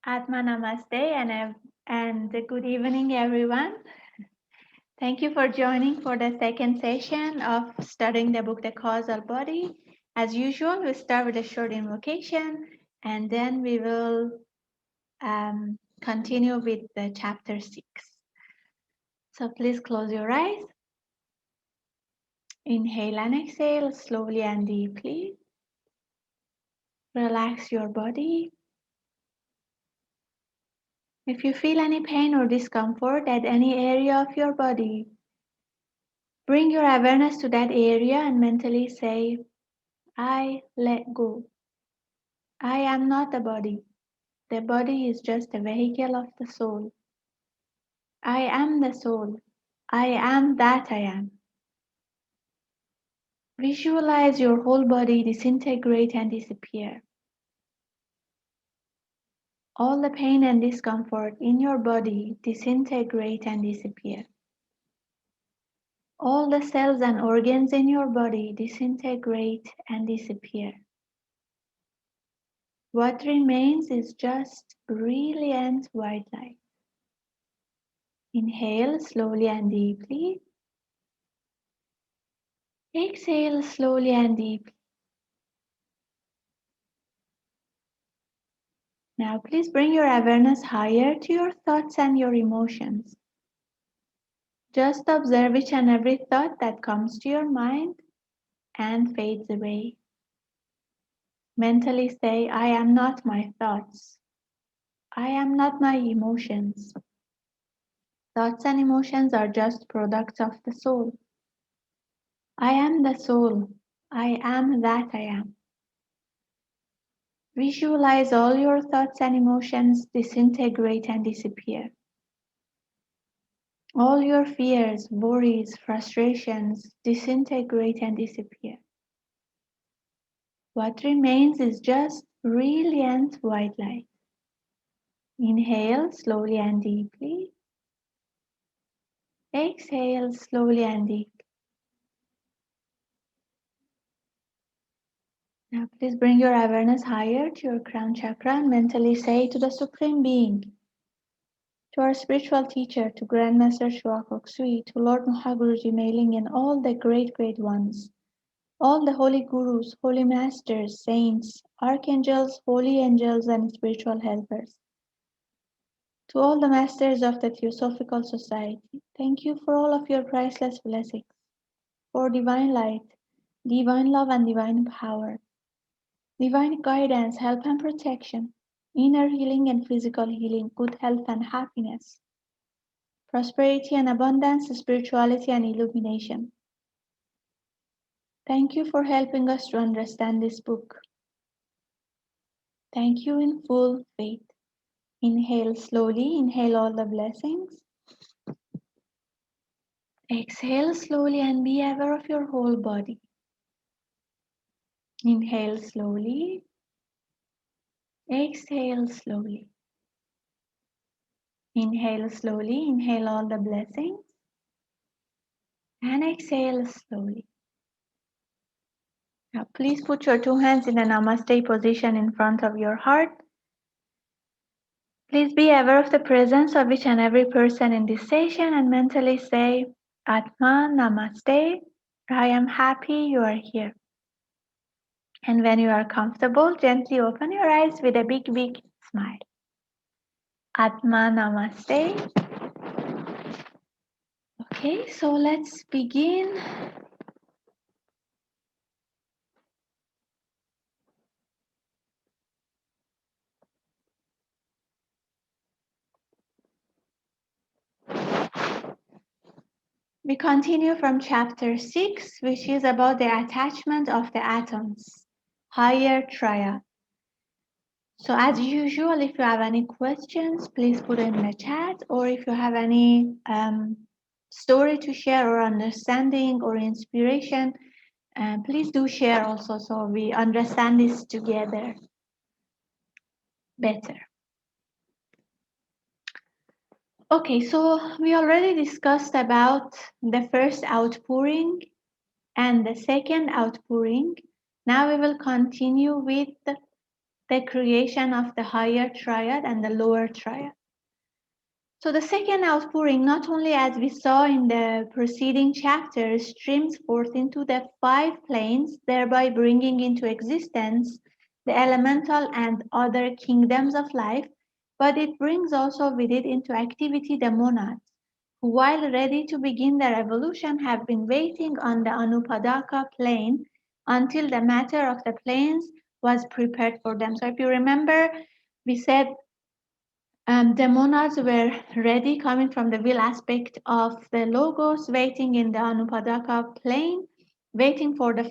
Atma Namaste and good evening, everyone. Thank you for joining for the second session of studying the book The Causal Body. As usual, we start with a short invocation and then we will continue with the chapter 6. So please close your eyes. Inhale and exhale slowly and deeply. Relax your body. If you feel any pain or discomfort at any area of your body, bring your awareness to that area and mentally say, I let go. I am not the body. The body is just a vehicle of the soul. I am the soul. I am that I am. Visualize your whole body disintegrate and disappear. All the pain and discomfort in your body disintegrate and disappear. All the cells and organs in your body disintegrate and disappear. What remains is just brilliant white light. Inhale slowly and deeply. Exhale slowly and deeply. Now please bring your awareness higher to your thoughts and your emotions. Just observe each and every thought that comes to your mind and fades away. Mentally say, I am not my thoughts. I am not my emotions. Thoughts and emotions are just products of the soul. I am the soul. I am that I am. Visualize all your thoughts and emotions disintegrate and disappear. All your fears, worries, frustrations disintegrate and disappear. What remains is just brilliant white light. Inhale slowly and deeply. Exhale slowly and deeply. Now please bring your awareness higher to your crown chakra and mentally say to the Supreme Being, to our spiritual teacher, to Grandmaster Shuak Oksui, to Lord Mahaguruji Mailing and all the great ones, all the holy gurus, holy masters, saints, archangels, holy angels and spiritual helpers. To all the masters of the Theosophical Society, thank you for all of your priceless blessings, for divine light, divine love and divine power, divine guidance, help and protection, inner healing and physical healing, good health and happiness, prosperity and abundance, spirituality and illumination. Thank you for helping us to understand this book. Thank you in full faith. Inhale slowly, inhale all the blessings. Exhale slowly and be aware of your whole body. Inhale slowly. Exhale slowly. Inhale slowly, inhale all the blessings. And exhale slowly. Now please put your two hands in a namaste position in front of your heart. Please be aware of the presence of each and every person in this session and mentally say, Atma Namaste. I am happy you are here. And when you are comfortable, gently open your eyes with a big smile. Atma Namaste. Okay, so let's begin. We continue from chapter 6, which is about the attachment of the atoms, higher triad. So as usual, if you have any questions, please put it in the chat, or if you have any story to share or understanding or inspiration, please do share also so we understand this together better. Okay, so we already discussed about the first outpouring and the second outpouring. Now we will continue with the the creation of the higher triad and the lower triad. So the second outpouring, not only as we saw in the preceding chapter, streams forth into the 5 planes, thereby bringing into existence the elemental and other kingdoms of life, but it brings also with it into activity the monads, who while ready to begin their evolution have been waiting on the Anupadaka plane until the matter of the planes was prepared for them. So if you remember, we said the monads were ready, coming from the will aspect of the logos, waiting in the Anupadaka plane, waiting for the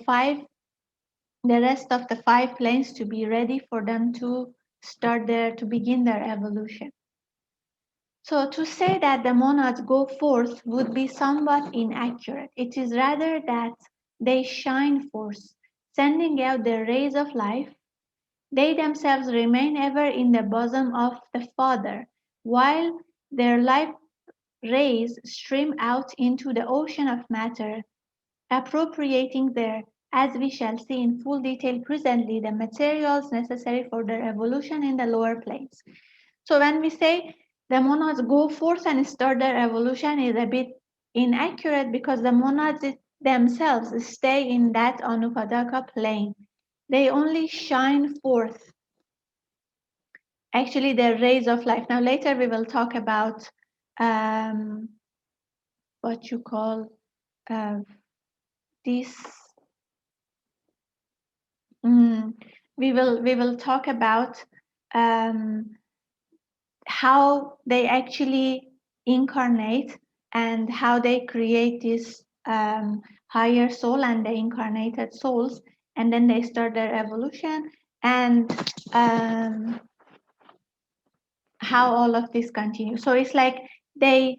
rest of the 5 planes to be ready for them to to begin their evolution. So to say that the monads go forth would be somewhat inaccurate. It is rather that they shine forth, sending out the rays of life. They themselves remain ever in the bosom of the Father, while their life rays stream out into the ocean of matter, appropriating there, as we shall see in full detail presently, the materials necessary for their evolution in the lower planes. So when we say the monads go forth and start their evolution is a bit inaccurate, because the monads themselves stay in that Anupadaka plane. They only shine forth, actually, the rays of life. Now later we will talk about what you call this. We will talk about how they actually incarnate and how they create this higher soul and the incarnated souls, and then they start their evolution, and how all of this continues. So it's like their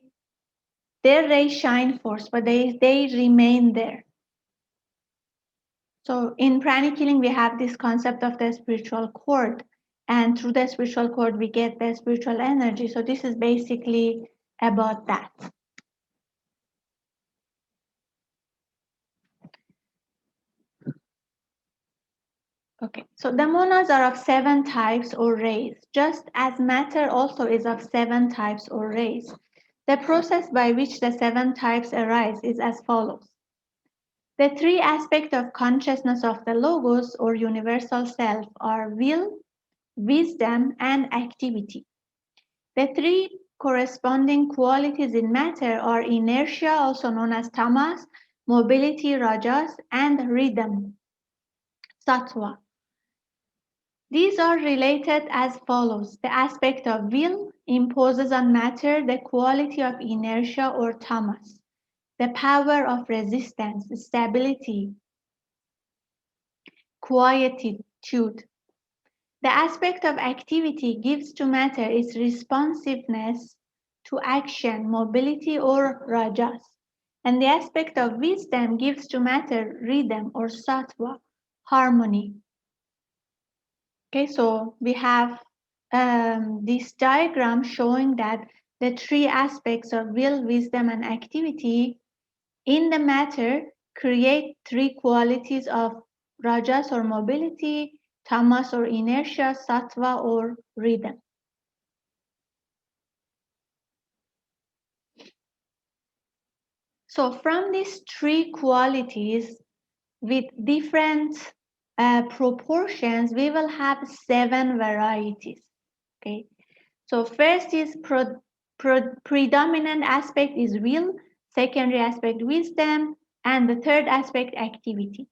rays shine forth, but they remain there. So in pranic healing, we have this concept of the spiritual cord, and through the spiritual cord, we get the spiritual energy. So this is basically about that. Okay, so the monads are of 7 types or rays, just as matter also is of 7 types or rays. The process by which the 7 types arise is as follows. The 3 aspects of consciousness of the Logos or universal self are will, wisdom, and activity. The 3 corresponding qualities in matter are inertia, also known as tamas, mobility, rajas, and rhythm, sattva. These are related as follows. The aspect of will imposes on matter the quality of inertia or tamas, the power of resistance, stability, quietude. The aspect of activity gives to matter its responsiveness to action, mobility, or rajas. And the aspect of wisdom gives to matter rhythm or sattva, harmony. Okay, so we have this diagram showing that the 3 aspects of will, wisdom, and activity in the matter create 3 qualities of rajas or mobility, tamas or inertia, sattva or rhythm. So from these 3 qualities with different proportions, we will have 7 varieties. Okay, so first is predominant aspect is will, secondary aspect wisdom, and the third aspect activity.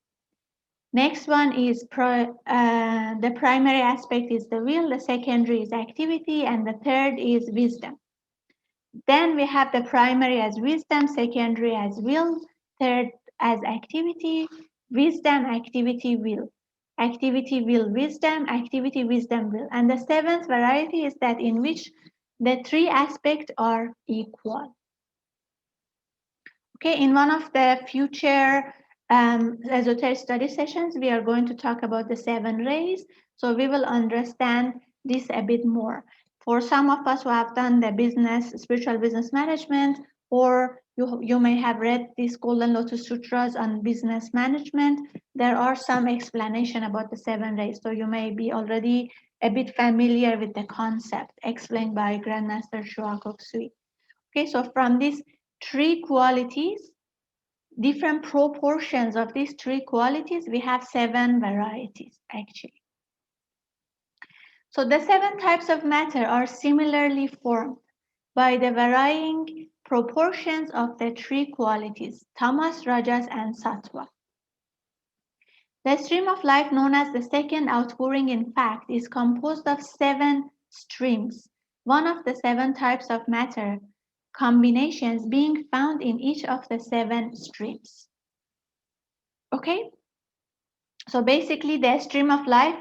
Next one is the primary aspect is the will, the secondary is activity, and the third is wisdom. Then we have the primary as wisdom, secondary as will, third as activity, wisdom, activity, will. Activity, will, wisdom, activity, wisdom, will. And the 7th variety is that in which the 3 aspects are equal. Okay, in one of the future esoteric study sessions, we are going to talk about the 7 rays. So we will understand this a bit more. For some of us who have done the spiritual business management, or you may have read these Golden Lotus Sutras on business management, there are some explanation about the 7 rays. So you may be already a bit familiar with the concept explained by Grandmaster Shuakok Sui. Okay, so from these three qualities, different proportions of these three qualities, we have 7 varieties actually. So the 7 types of matter are similarly formed by the varying proportions of the three qualities, tamas, rajas, and sattva. The stream of life known as the second outpouring, in fact, is composed of 7 streams, one of the 7 types of matter combinations being found in each of the 7 streams. Okay? So basically, the stream of life,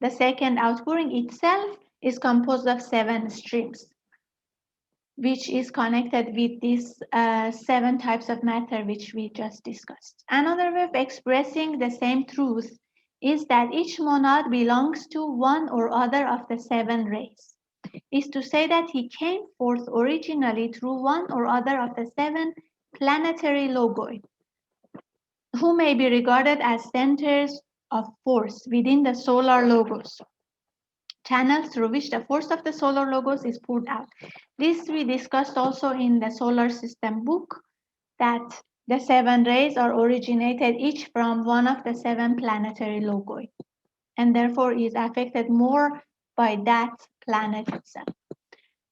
the second outpouring itself, is composed of 7 streams, which is connected with these 7 types of matter which we just discussed. Another way of expressing the same truth is that each monad belongs to one or other of the 7 rays. Is to say that he came forth originally through one or other of the 7 planetary logoi, who may be regarded as centers of force within the solar logos, channels through which the force of the solar logos is poured out. This we discussed also in the solar system book, that the 7 rays are originated each from one of the 7 planetary logoi, and therefore is affected more by that planet itself.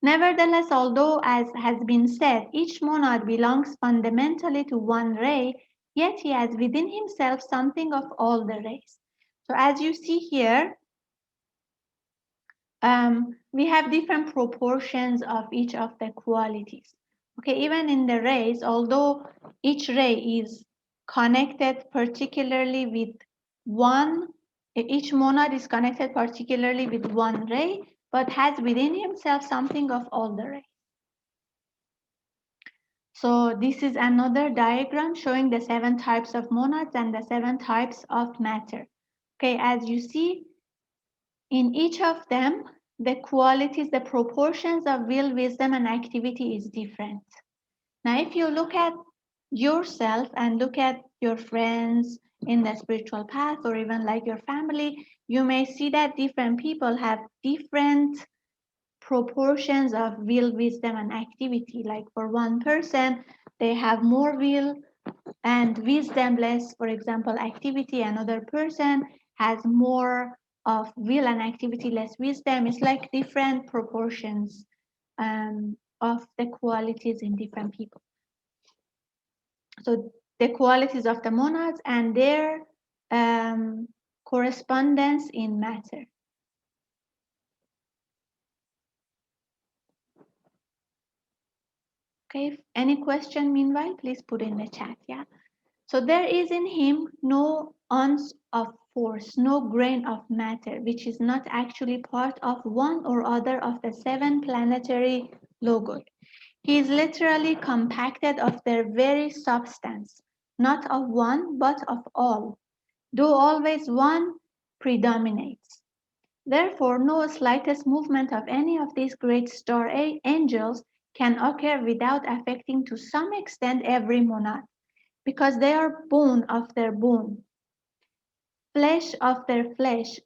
Nevertheless, although, as has been said, each monad belongs fundamentally to one ray, yet he has within himself something of all the rays. So as you see here, we have different proportions of each of the qualities. Okay, even in the rays, although each ray is connected particularly with one, each monad is connected particularly with one ray, but has within himself something of all the rays. So this is another diagram showing the 7 types of monads and the 7 types of matter. Okay, as you see, in each of them, the qualities, the proportions of will, wisdom, and activity is different. Now, if you look at yourself and look at your friends in the spiritual path, or even like your family, you may see that different people have different proportions of will, wisdom, and activity. Like for one person, they have more will and wisdom, less, for example, activity. Another person has more of will and activity, less wisdom. It's like different proportions of the qualities in different people. So the qualities of the monads and their correspondence in matter. Okay, any question meanwhile, please put in the chat, yeah? So there is in him no ounce of force, no grain of matter, which is not actually part of one or other of the 7 planetary logoi. He is literally compacted of their very substance, not of one, but of all, though always one predominates. Therefore, no slightest movement of any of these great star angels can occur without affecting to some extent every monad, because they are bone of their bone, flesh of their flesh,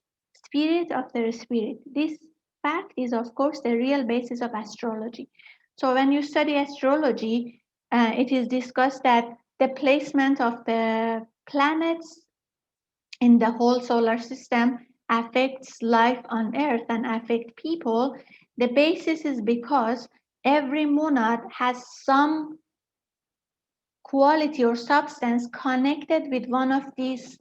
spirit of their spirit. This fact is, of course, the real basis of astrology. So when you study astrology, it is discussed that the placement of the planets in the whole solar system affects life on Earth and affect people. The basis is because every monad has some quality or substance connected with one of these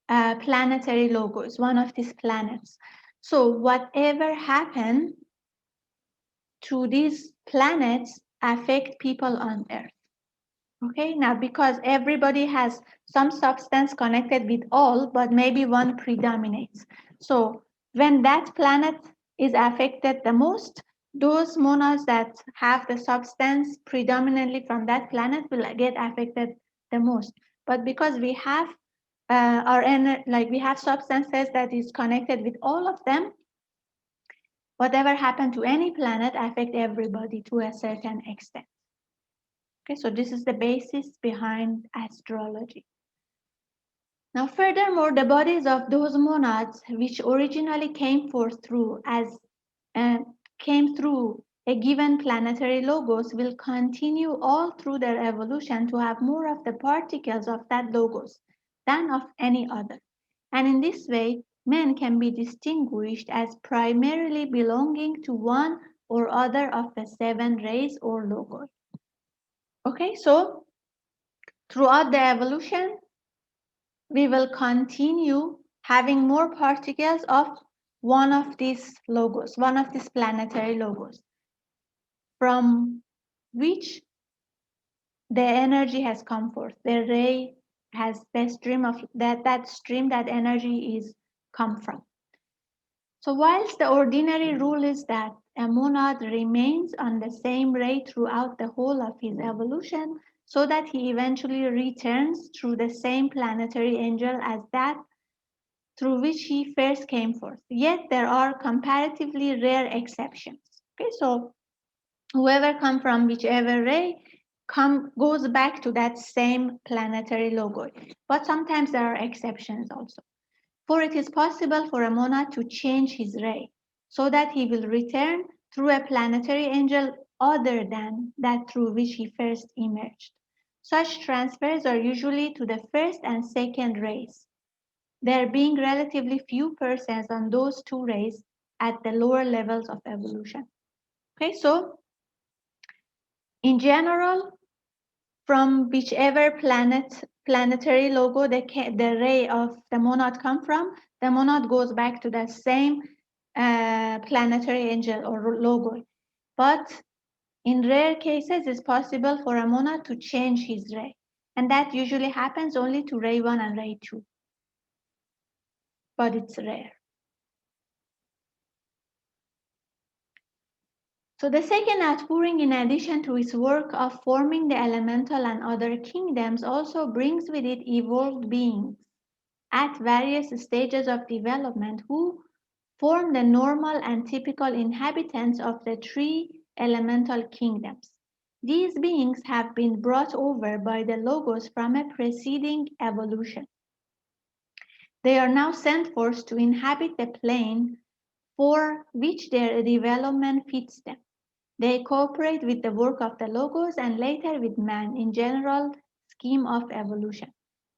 planetary logos, one of these planets. So whatever happened to these planets affect people on Earth. Okay, now because everybody has some substance connected with all, but maybe one predominates. So when that planet is affected the most, those monads that have the substance predominantly from that planet will get affected the most. But because we have we have substances that is connected with all of them, whatever happened to any planet affect everybody to a certain extent. Okay, so this is the basis behind astrology. Now, furthermore, the bodies of those monads which originally uh, came through a given planetary logos will continue all through their evolution to have more of the particles of that logos than of any other. And in this way, men can be distinguished as primarily belonging to one or other of the seven rays or logos. Okay, so throughout the evolution, we will continue having more particles of one of these logos, one of these planetary logos, from which the energy has come forth. The ray has the stream of that stream, that energy is come from. So whilst the ordinary rule is that a monad remains on the same ray throughout the whole of his evolution, so that he eventually returns through the same planetary angel as that through which he first came forth. Yet there are comparatively rare exceptions. Okay, so whoever comes from whichever ray goes back to that same planetary logo. But sometimes there are exceptions also. For it is possible for a monad to change his ray so that he will return through a planetary angel other than that through which he first emerged. Such transfers are usually to the first and second rays, there being relatively few persons on those two rays at the lower levels of evolution. Okay, so in general, from whichever planetary logo the ray of the monad come from, the monad goes back to the same planetary angel or logo. But in rare cases, it's possible for a monad to change his ray. And that usually happens only to ray 1 and ray 2. But it's rare. So the second outpouring, in addition to its work of forming the elemental and other kingdoms, also brings with it evolved beings at various stages of development who form the normal and typical inhabitants of the three elemental kingdoms. These beings have been brought over by the logos from a preceding evolution. They are now sent forth to inhabit the plane for which their development fits them. They cooperate with the work of the logos and later with man in general scheme of evolution.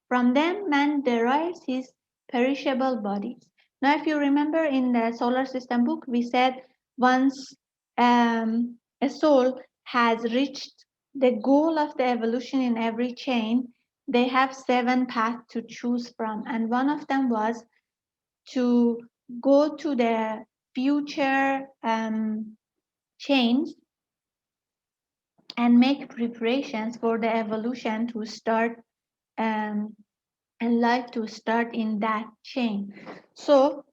From them, man derives his perishable bodies. Now, if you remember in the solar system book, we said once a soul has reached the goal of the evolution in every chain, they have 7 paths to choose from. And one of them was to go to the future chains and make preparations for the evolution to start um, and life to start in that chain. So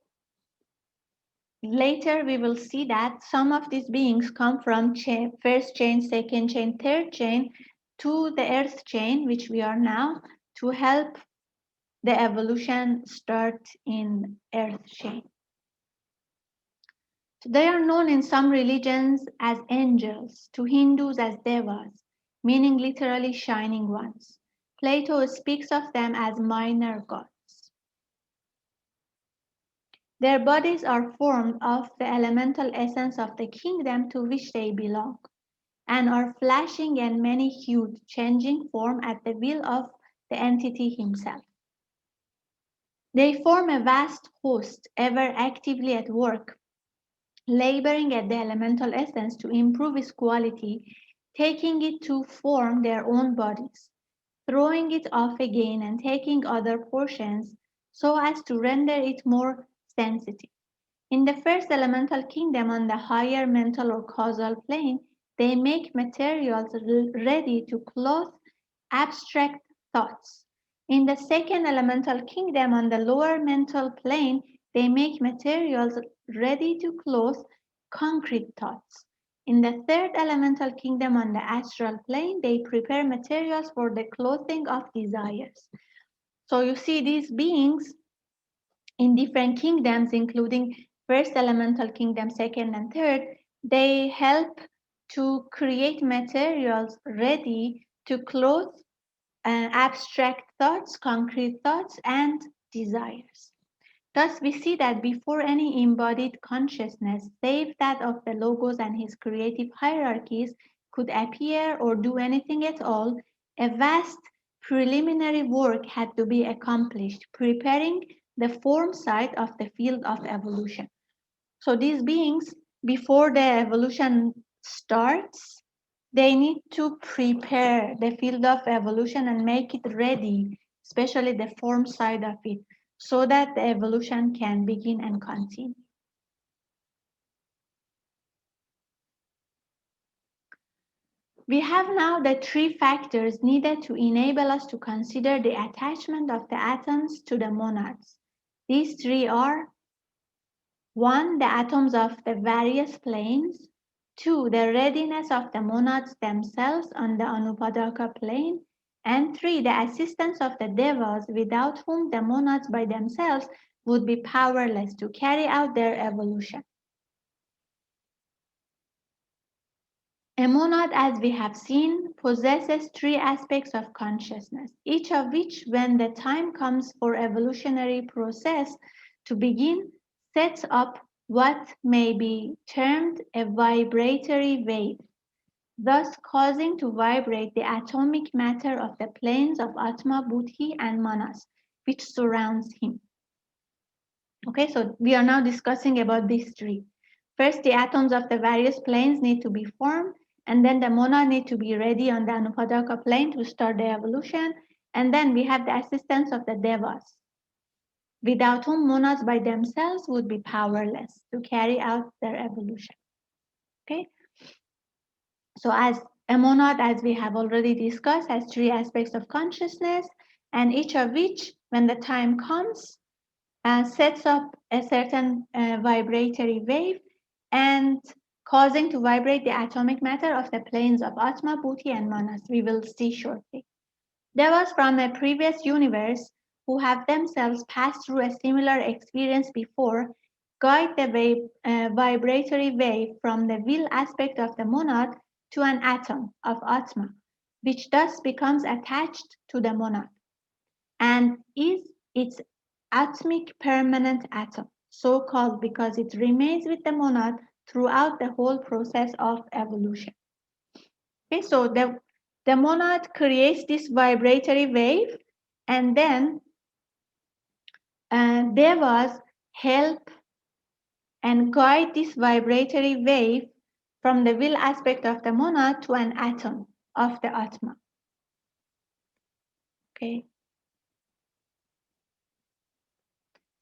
later we will see that some of these beings come from first chain, second chain, third chain to the earth chain, which we are now, to help the evolution start in earth chain. So they are known in some religions as angels, to Hindus as devas, meaning literally shining ones. Plato speaks of them as minor gods. Their bodies are formed of the elemental essence of the kingdom to which they belong, and are flashing and many-hued, changing form at the will of the entity himself. They form a vast host, ever actively at work, laboring at the elemental essence to improve its quality, taking it to form their own bodies, throwing it off again and taking other portions so as to render it more sensitive. In the first elemental kingdom on the higher mental or causal plane, they make materials ready to clothe abstract thoughts. In the second elemental kingdom on the lower mental plane, they make materials ready to clothe concrete thoughts. In the third elemental kingdom on the astral plane, they prepare materials for the clothing of desires. So you see these beings in different kingdoms, including first elemental kingdom, second and third, they help to create materials ready to clothe abstract thoughts, concrete thoughts, and desires. Thus, we see that before any embodied consciousness, save that of the Logos and his creative hierarchies, could appear or do anything at all, a vast preliminary work had to be accomplished, preparing the form side of the field of evolution. So these beings, before the evolution starts, they need to prepare the field of evolution and make it ready, especially the form side of it, so that the evolution can begin and continue. We have now the three factors needed to enable us to consider the attachment of the atoms to the monads. These three are: 1. The atoms of the various planes. 2. The readiness of the monads themselves on the Anupadaka plane. And 3. The assistance of the devas, without whom the monads by themselves would be powerless to carry out their evolution. A monad, as we have seen, possesses three aspects of consciousness, each of which, when the time comes for evolutionary process to begin, sets up what may be termed a vibratory wave, thus causing to vibrate the atomic matter of the planes of Atma, Buddhi, and Manas, which surrounds him. Okay, so we are now discussing about these three. First, the atoms of the various planes need to be formed, and then the monad need to be ready on the Anupadaka plane to start the evolution, and then we have the assistance of the devas, without whom monads by themselves would be powerless to carry out their evolution. Okay, so as a monad, as we have already discussed, has three aspects of consciousness, and each of which, when the time comes, sets up a certain vibratory wave and causing to vibrate the atomic matter of the planes of Atma, Buddhi, and Manas. We will see shortly. Devas from a previous universe who have themselves passed through a similar experience before guide the vibratory wave from the will aspect of the monad to an atom of Atma, which thus becomes attached to the monad and is its atmic permanent atom, so called because it remains with the monad throughout the whole process of evolution. Okay, so the monad creates this vibratory wave, and then devas help and guide this vibratory wave from the will aspect of the monad to an atom of the Atma. Okay.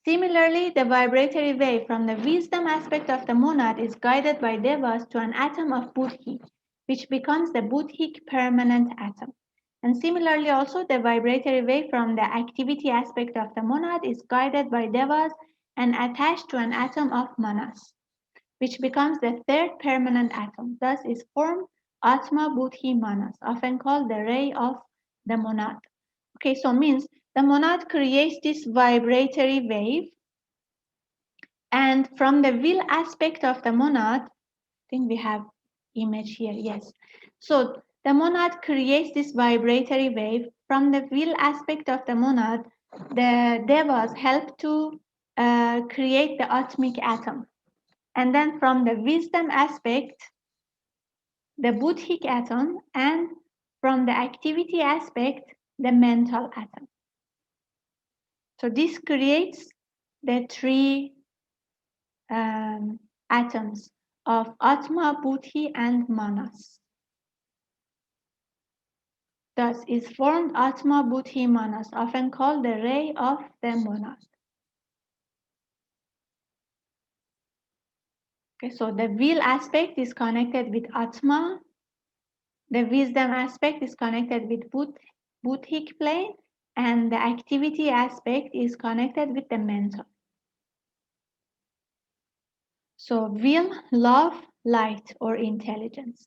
Similarly, the vibratory wave from the wisdom aspect of the monad is guided by devas to an atom of buddhi, which becomes the buddhic permanent atom. And similarly, also the vibratory wave from the activity aspect of the monad is guided by devas and attached to an atom of manas, which becomes the third permanent atom. Thus is formed Atma Buddhi Manas, often called the ray of the monad. Okay, so means the monad creates this vibratory wave, and from the will aspect of the monad, I think we have image here, yes. So the monad creates this vibratory wave. From the will aspect of the monad, the devas help to create the atmic atom. And then from the wisdom aspect, the buddhic atom, and from the activity aspect, the mental atom. So this creates the three atoms of Atma, Buddhi, and Manas. Thus is formed Atma, Buddhi, Manas, often called the ray of the monad. Okay, so the will aspect is connected with Atma, the wisdom aspect is connected with Buddhic plane, and the activity aspect is connected with the mental. So will, love, light, or intelligence,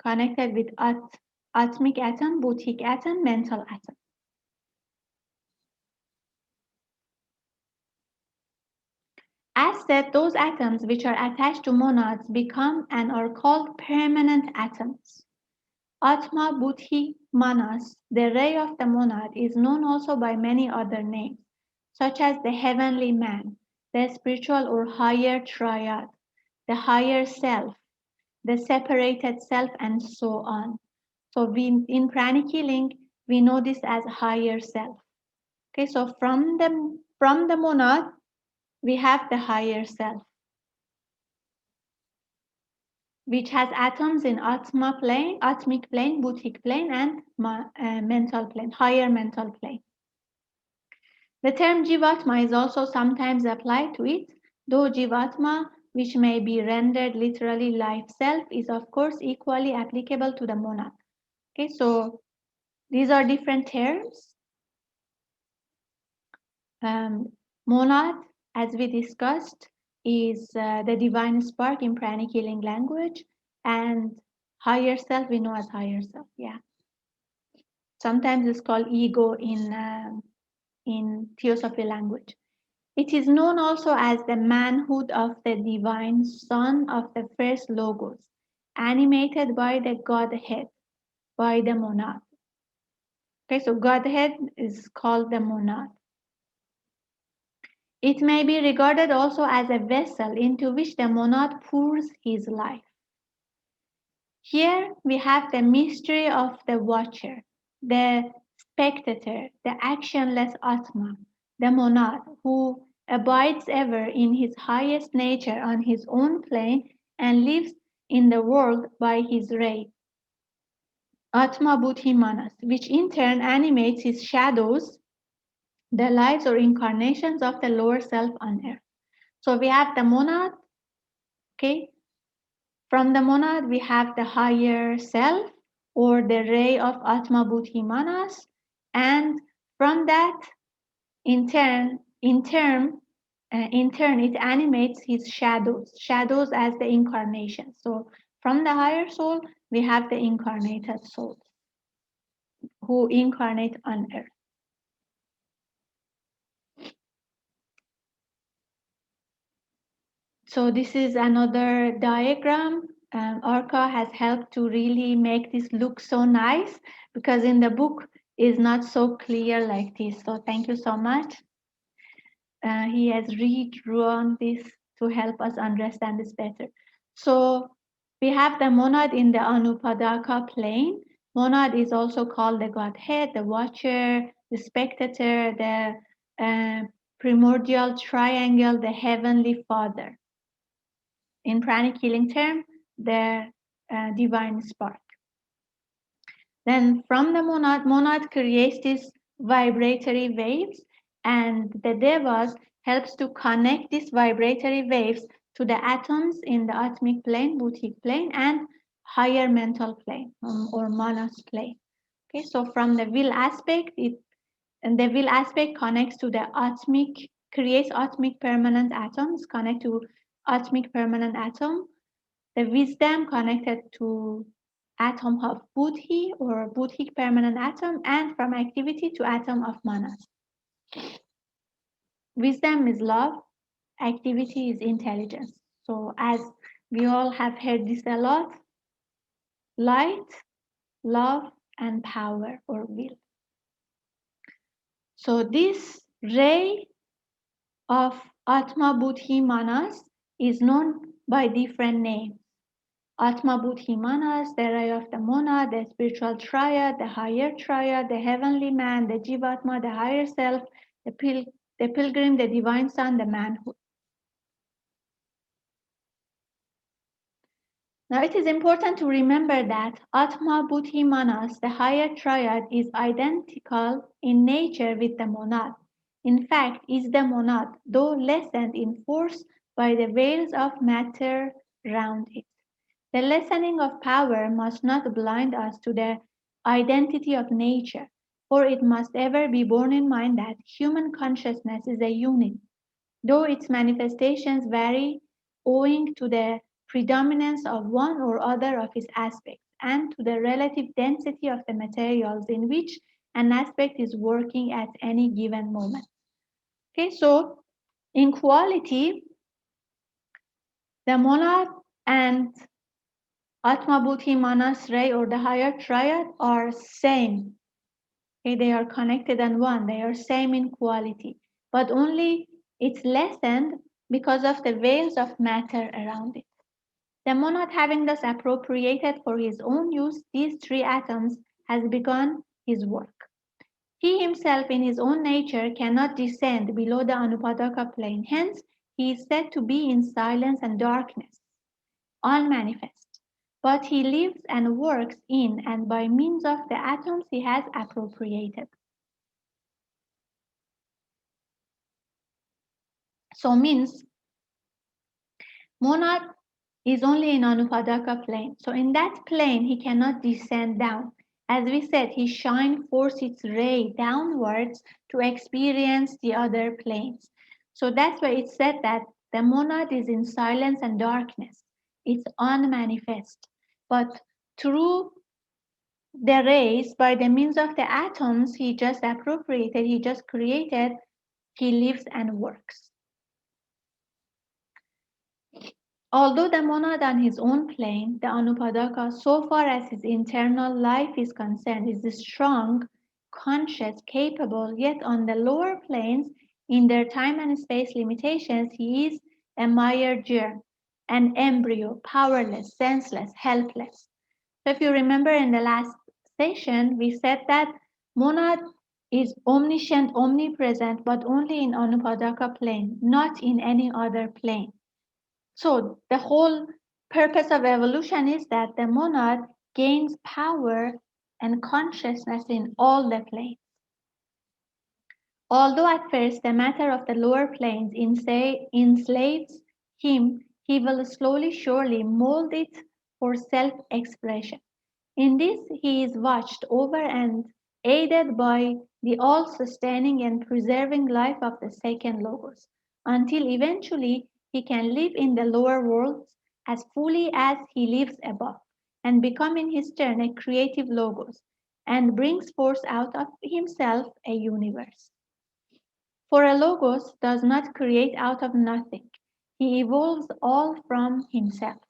connected with atmic atom, Buddhic atom, mental atom. As said, those atoms which are attached to monads become and are called permanent atoms Atma Buddhi Manas, the ray of the monad, is known also by many other names, such as the heavenly man, the spiritual or higher triad, the higher self, the separated self, and so on. So in pranic healing, we know this as higher self. Okay, so from the monad, we have the higher self, which has atoms in Atma plane, Atmic plane, Buddhic plane, and mental plane, higher mental plane. The term Jivatma is also sometimes applied to it, though Jivatma, which may be rendered literally life self, is of course equally applicable to the monad. Okay, so these are different terms. Monad, as we discussed, is the divine spark in pranic healing language, and higher self we know as higher self. Yeah, sometimes it's called ego in theosophy language. It is known also as the manhood of the divine son of the first logos, animated by the Godhead, by the monad. Okay, so Godhead is called the monad. It may be regarded also as a vessel into which the monad pours his life. Here we have the mystery of the watcher, the spectator, the actionless Atma, the monad, who abides ever in his highest nature on his own plane and lives in the world by his ray, Atma Buddhi Manas, which in turn animates his shadows, the lives or incarnations of the lower self on earth. So we have the monad, okay? From the monad, we have the higher self or the ray of Atma Buddhi Manas, and from that, in turn, it animates his shadows as the incarnation. So from the higher soul, we have the incarnated souls who incarnate on earth. So this is another diagram. Arca has helped to really make this look so nice, because in the book is not so clear like this. So thank you so much. He has redrawn this to help us understand this better. So we have the monad in the Anupadaka plane. Monad is also called the Godhead, the watcher, the spectator, the primordial triangle, the heavenly Father. In pranic healing term, the divine spark. Then from the monad creates these vibratory waves, and the devas helps to connect these vibratory waves to the atoms in the atmic plane, buddhic plane, and higher mental plane or manas plane. Okay, so from the will aspect, the will aspect connects to the atmic, creates atmic permanent atoms, connect to atmic permanent atom. The wisdom connected to atom of Buddhi or Buddhic permanent atom, and from activity to atom of manas. Wisdom is love, activity is intelligence. So as we all have heard this a lot, light, love, and power or will. So this ray of Atma Buddhi Manas is known by different names. Atma Buddhi Manas, the ray of the monad, the spiritual triad, the higher triad, the heavenly man, the Jivatma, the higher self, the pilgrim, the divine son, the manhood. Now it is important to remember that Atma Buddhi Manas, the higher triad, is identical in nature with the monad. In fact, is the monad, though lessened in force by the veils of matter round it. The lessening of power must not blind us to the identity of nature, for it must ever be borne in mind that human consciousness is a unit, though its manifestations vary owing to the predominance of one or other of its aspects and to the relative density of the materials in which an aspect is working at any given moment. Okay, so in quality, the monad and Atma, Buddhi, Manas, Ray, or the higher triad are same. Okay, they are connected and one. They are same in quality, but only it's lessened because of the veils of matter around it. The monad having thus appropriated for his own use these three atoms has begun his work. He himself in his own nature cannot descend below the Anupadaka plane. Hence, he is said to be in silence and darkness, unmanifest. But he lives and works in and by means of the atoms he has appropriated. So means monad is only in Anupadaka plane. So in that plane he cannot descend down. As we said, he shine forth its ray downwards to experience the other planes. So that's why it said that the monad is in silence and darkness. It's unmanifest. But through the rays, by the means of the atoms he just appropriated, he just created, he lives and works. Although the monad on his own plane, the Anupadaka, so far as his internal life is concerned, is strong, conscious, capable, yet on the lower planes, in their time and space limitations, he is a mere germ, an embryo, powerless, senseless, helpless. So if you remember in the last session, we said that monad is omniscient, omnipresent, but only in Anupadaka plane, not in any other plane. So the whole purpose of evolution is that the monad gains power and consciousness in all the planes. Although at first the matter of the lower planes enslaves him, he will slowly, surely mold it for self-expression. In this he is watched over and aided by the all-sustaining and preserving life of the second Logos, until eventually he can live in the lower worlds as fully as he lives above, and become in his turn a creative Logos, and brings forth out of himself a universe. For a Logos does not create out of nothing, he evolves all from himself.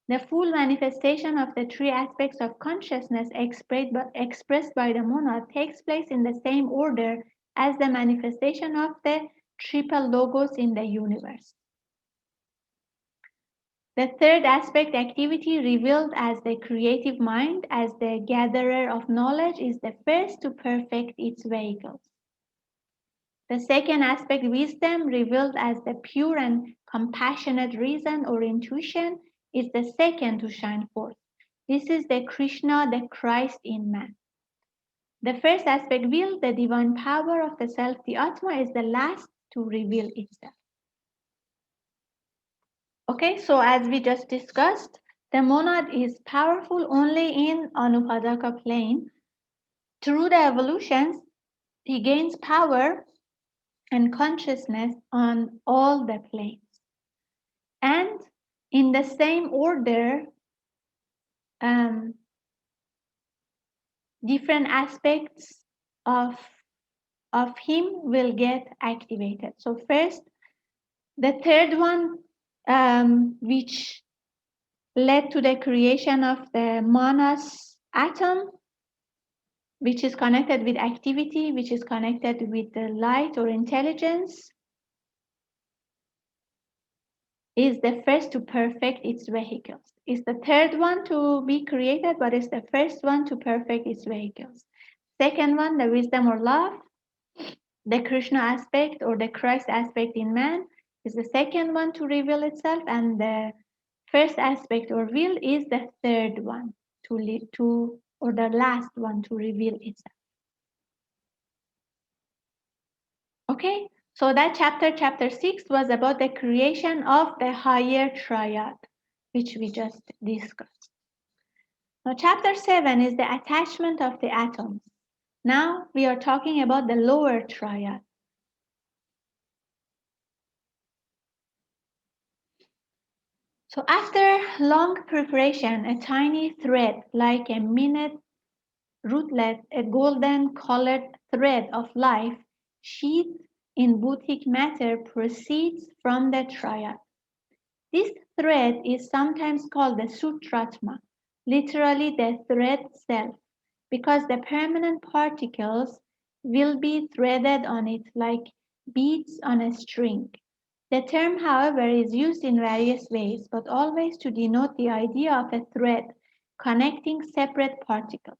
The full manifestation of the three aspects of consciousness expressed by the monad takes place in the same order as the manifestation of the triple logos in the universe. The third aspect, activity, revealed as the creative mind, as the gatherer of knowledge, is the first to perfect its vehicles. The second aspect, wisdom, revealed as the pure and compassionate reason or intuition, is the second to shine forth. This is the Krishna, the Christ in man. The first aspect, will, the divine power of the self, the Atma, is the last to reveal itself. Okay, so as we just discussed, the monad is powerful only in Anupadaka plane. Through the evolutions, he gains power and consciousness on all the planes. And in the same order, different aspects of him will get activated. So first, the third one, which led to the creation of the Manas atom, which is connected with activity, which is connected with the light or intelligence, is the first to perfect its vehicles. It's the third one to be created, but it's the first one to perfect its vehicles. Second one, the wisdom or love, the Krishna aspect or the Christ aspect in man, is the second one to reveal itself, and the first aspect or will is the third one or the last one to reveal itself. Okay, so that chapter 6, was about the creation of the higher triad, which we just discussed. Now, chapter 7 is the attachment of the atoms. Now we are talking about the lower triad. So after long preparation, a tiny thread like a minute rootlet, a golden colored thread of life, sheathed in Buddhic matter, proceeds from the triad. This thread is sometimes called the sutratma, literally the thread self, because the permanent particles will be threaded on it like beads on a string. The term, however, is used in various ways, but always to denote the idea of a thread connecting separate particles.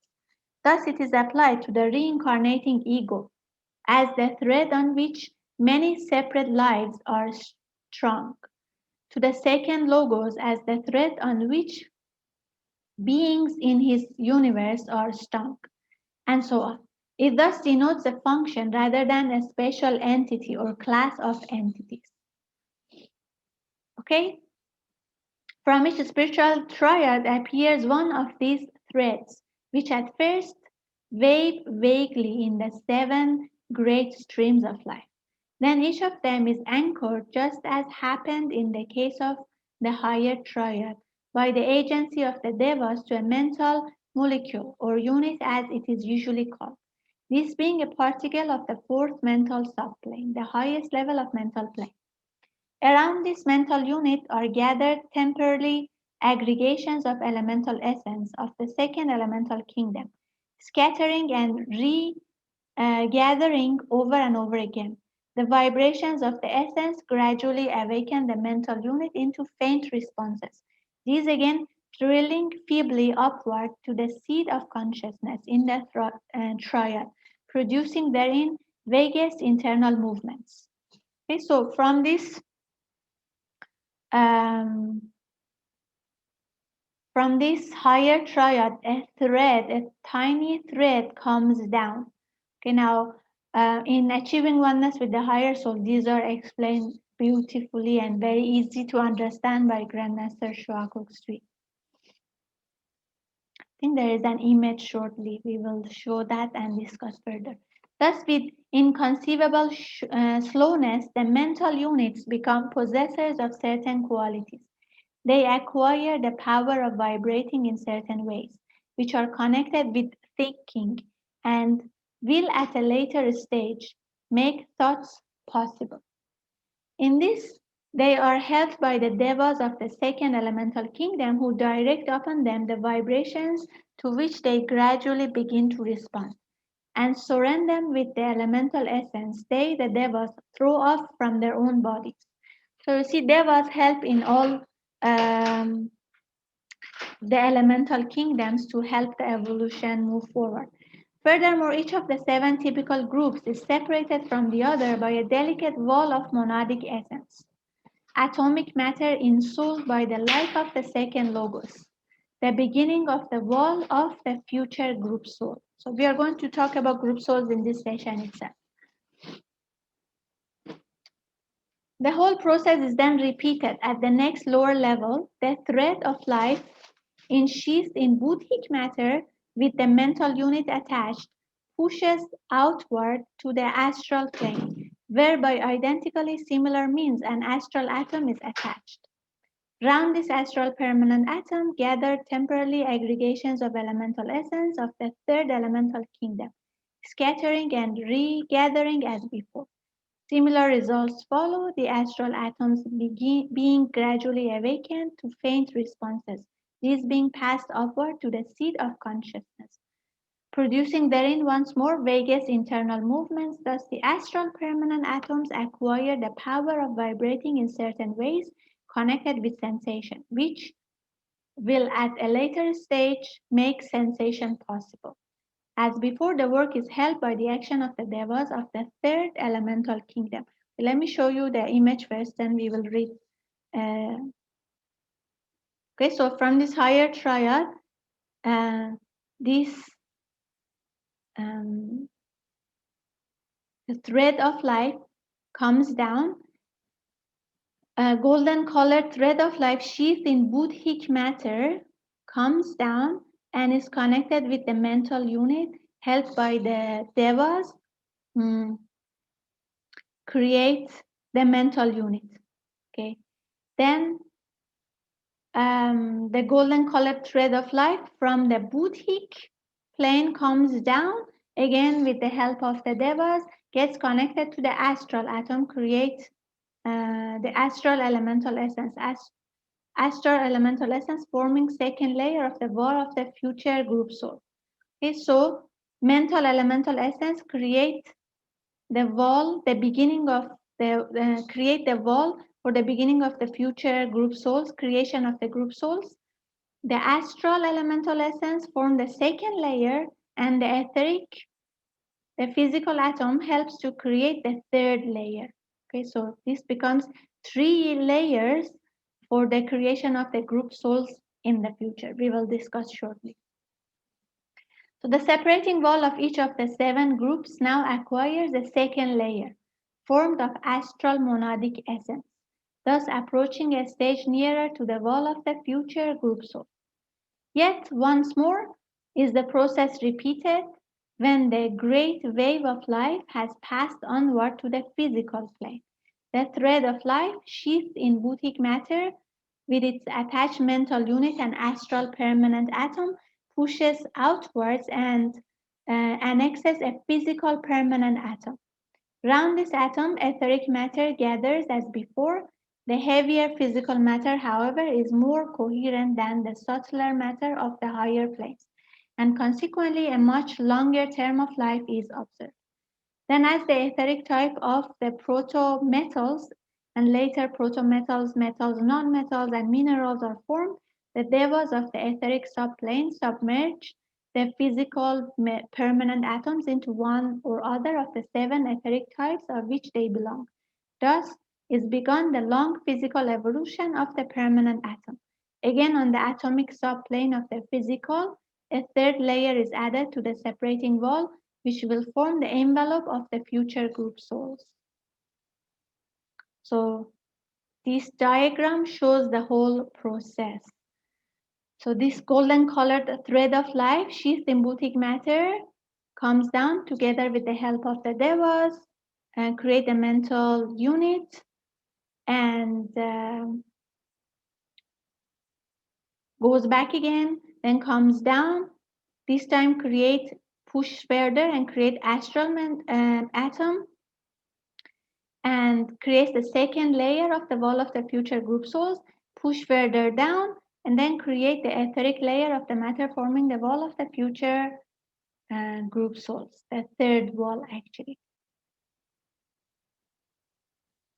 Thus, it is applied to the reincarnating ego as the thread on which many separate lives are strung, to the second logos as the thread on which beings in his universe are strung, and so on. It thus denotes a function rather than a special entity or class of entities. Okay? From each spiritual triad appears one of these threads, which at first wave vaguely in the seven great streams of life. Then each of them is anchored, just as happened in the case of the higher triad, by the agency of the devas to a mental molecule or unit as it is usually called. This being a particle of the fourth mental subplane, the highest level of mental plane. Around this mental unit are gathered temporary aggregations of elemental essence of the second elemental kingdom, scattering and regathering over and over again. The vibrations of the essence gradually awaken the mental unit into faint responses. These again thrilling feebly upward to the seed of consciousness in the triad, producing therein vaguest internal movements. Okay, so from this um, higher triad, a tiny thread comes down. Okay, now in achieving oneness with the higher soul, these are explained beautifully and very easy to understand by Grandmaster Shuakuk Sui. I think there is an image shortly. We will show that and discuss further. Thus, with inconceivable slowness, the mental units become possessors of certain qualities. They acquire the power of vibrating in certain ways, which are connected with thinking and will at a later stage make thoughts possible. In this, they are helped by the devas of the second elemental kingdom who direct upon them the vibrations to which they gradually begin to respond and surround them with the elemental essence they, the devas, throw off from their own bodies. So you see, devas help in all um, the elemental kingdoms to help the evolution move forward. Furthermore, each of the seven typical groups is separated from the other by a delicate wall of monadic essence, atomic matter insulted by the life of the second logos, the beginning of the wall of the future group soul. So we are going to talk about group souls in this session itself. The whole process is then repeated at the next lower level. The thread of life ensheathed in Buddhic matter with the mental unit attached pushes outward to the astral plane, where by identically similar means an astral atom is attached. Round this astral permanent atom gather temporary aggregations of elemental essence of the third elemental kingdom, scattering and regathering as before. Similar results follow, the astral atoms being gradually awakened to faint responses, these being passed upward to the seat of consciousness, producing therein once more vaguest internal movements. Thus, the astral permanent atoms acquire the power of vibrating in certain ways connected with sensation, which will at a later stage make sensation possible. As before, the work is held by the action of the devas of the third elemental kingdom. Let me show you the image first, then we will read. Okay, so from this higher triad, this the thread of life comes down. A golden colored thread of life sheathed in Buddhic matter comes down and is connected with the mental unit helped by the devas. Creates the mental unit. Okay, then the golden colored thread of life from the Buddhic plane comes down again with the help of the devas, gets connected to the astral atom, creates the astral elemental essence, astral elemental essence forming second layer of the wall of the future group soul. Okay, so mental elemental essence create the wall, the beginning of create the wall for the beginning of the future group souls, creation of the group souls. The astral elemental essence form the second layer, and the etheric, the physical atom, helps to create the third layer. Okay, so this becomes 3 layers for the creation of the group souls in the future. We will discuss shortly. So the separating wall of each of the 7 groups now acquires a second layer, formed of astral monadic essence, thus approaching a stage nearer to the wall of the future group soul. Yet once more is the process repeated when the great wave of life has passed onward to the physical plane. The thread of life, sheathed in boutique matter, with its attached mental unit and astral permanent atom, pushes outwards and annexes a physical permanent atom. Round this atom, etheric matter gathers as before. The heavier physical matter, however, is more coherent than the subtler matter of the higher planes, and consequently a much longer term of life is observed. Then, as the etheric type of the proto-metals and later proto-metals, metals, non-metals, and minerals are formed, the devas of the etheric subplane submerge the physical permanent atoms into one or other of the 7 etheric types of which they belong. Thus is begun the long physical evolution of the permanent atom. Again, on the atomic subplane of the physical, a third layer is added to the separating wall, which will form the envelope of the future group souls. So this diagram shows the whole process. So this golden colored thread of life, sheathed in boutique matter, comes down together with the help of the devas and create a mental unit, and goes back again, then comes down, this time push further and create astral atom, and creates the second layer of the wall of the future group souls, push further down, and then create the etheric layer of the matter forming the wall of the future group souls, the third wall actually.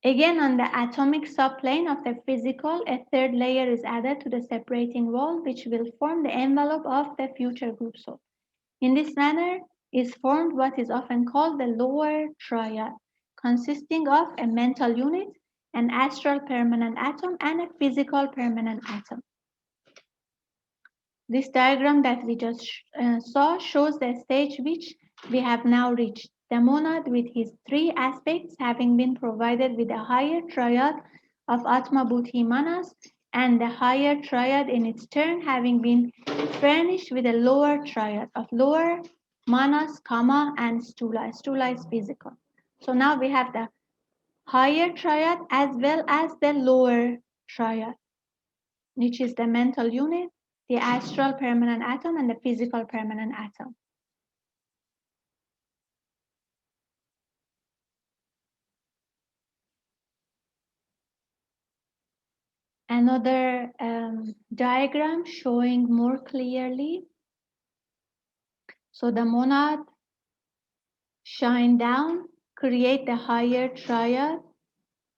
Again, on the atomic subplane of the physical, a third layer is added to the separating wall, which will form the envelope of the future group soul. In this manner is formed what is often called the lower triad, consisting of a mental unit, an astral permanent atom, and a physical permanent atom. This diagram that we just saw shows the stage which we have now reached. The monad with his 3 aspects having been provided with a higher triad of Atma Buddhi Manas, and the higher triad in its turn having been furnished with a lower triad of lower Manas, Kama, and Stula. Stula is physical. So now we have the higher triad as well as the lower triad, which is the mental unit, the astral permanent atom, and the physical permanent atom. Another diagram showing more clearly. So the monad shine down, create the higher triad,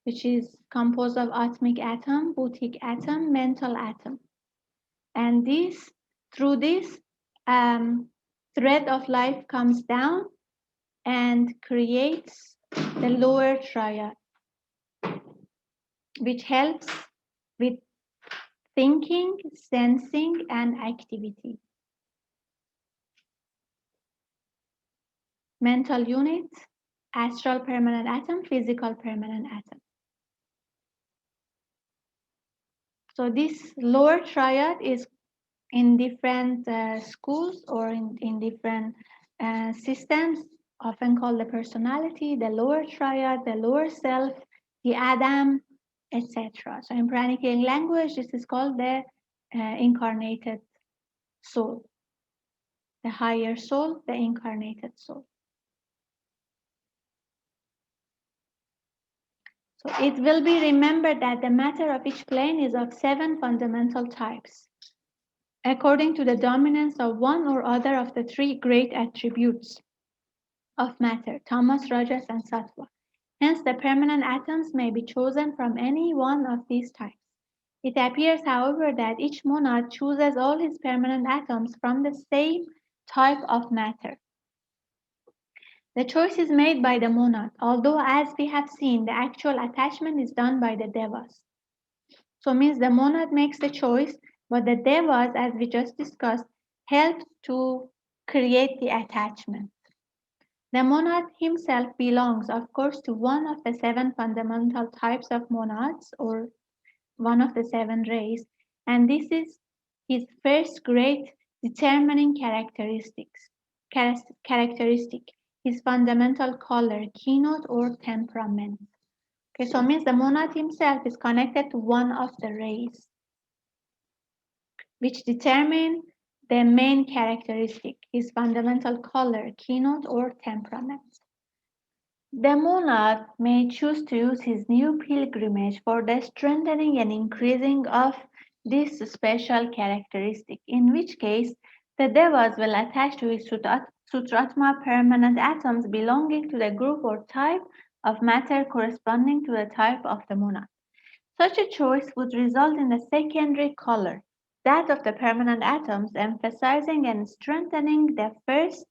which is composed of atomic atom, boutique atom, mental atom. And through this, thread of life comes down and creates the lower triad, which helps with thinking, sensing, and activity. Mental unit, astral permanent atom, physical permanent atom. So this lower triad is in different schools or in different systems, often called the personality, the lower triad, the lower self, the Adam, etc. So in pranic healing language, this is called the incarnated soul, the higher soul, the incarnated soul. So it will be remembered that the matter of each plane is of 7 fundamental types, according to the dominance of one or other of the 3 great attributes of matter, Tamas, Rajas, and Sattva. Hence, the permanent atoms may be chosen from any one of these types. It appears, however, that each monad chooses all his permanent atoms from the same type of matter. The choice is made by the monad, although as we have seen, the actual attachment is done by the devas. So means the monad makes the choice, but the devas, as we just discussed, help to create the attachment. The monad himself belongs, of course, to one of the 7 fundamental types of monads, or one of the 7 rays, and this is his first great determining characteristic, his fundamental color, keynote, or temperament. Okay, so means the monad himself is connected to one of the rays, which determine the main characteristic, his fundamental color, keynote, or temperament. The monad may choose to use his new pilgrimage for the strengthening and increasing of this special characteristic, in which case the devas will attach to his Sutratma permanent atoms belonging to the group or type of matter corresponding to the type of the monad. Such a choice would result in a secondary color, that of the permanent atoms, emphasizing and strengthening the first.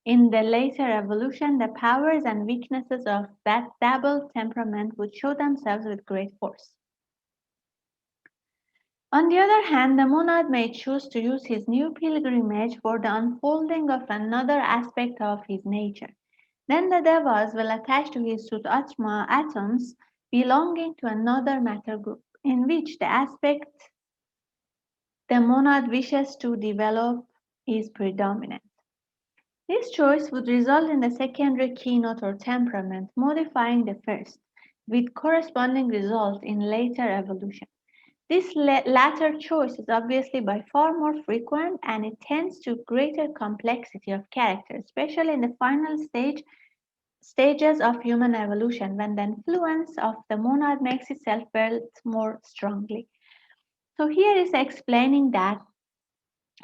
In the later evolution, the powers and weaknesses of that double temperament would show themselves with great force. On the other hand, the monad may choose to use his new pilgrimage for the unfolding of another aspect of his nature. Then the devas will attach to his Sutatma atoms belonging to another matter group, in which the aspect the monad wishes to develop is predominant. This choice would result in the secondary keynote or temperament modifying the first, with corresponding result in later evolution. This latter choice is obviously by far more frequent, and it tends to greater complexity of character, especially in the final stages of human evolution, when the influence of the monad makes itself felt more strongly. So here is explaining that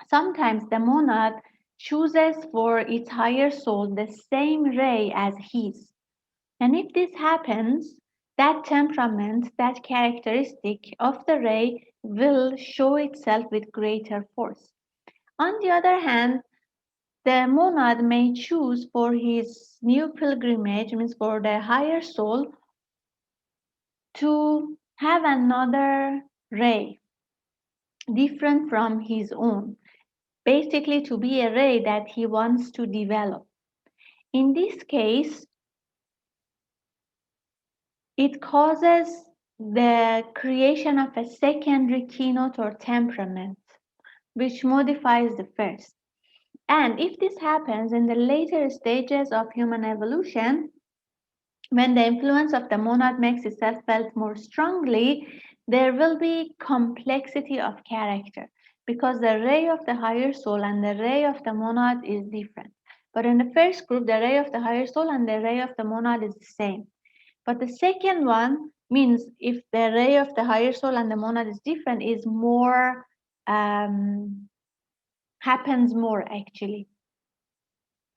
sometimes the monad chooses for its higher soul the same ray as his. And if this happens, that temperament, that characteristic of the ray will show itself with greater force. On the other hand, the monad may choose for his new pilgrimage, means for the higher soul, to have another ray different from his own, basically to be a ray that he wants to develop. In this case, it causes the creation of a secondary keynote or temperament, which modifies the first. And if this happens in the later stages of human evolution, when the influence of the monad makes itself felt more strongly, there will be complexity of character, because the ray of the higher soul and the ray of the monad is different. But in the first group, the ray of the higher soul and the ray of the monad is the same. But the second one means if the ray of the higher soul and the monad is different, is more, happens more actually.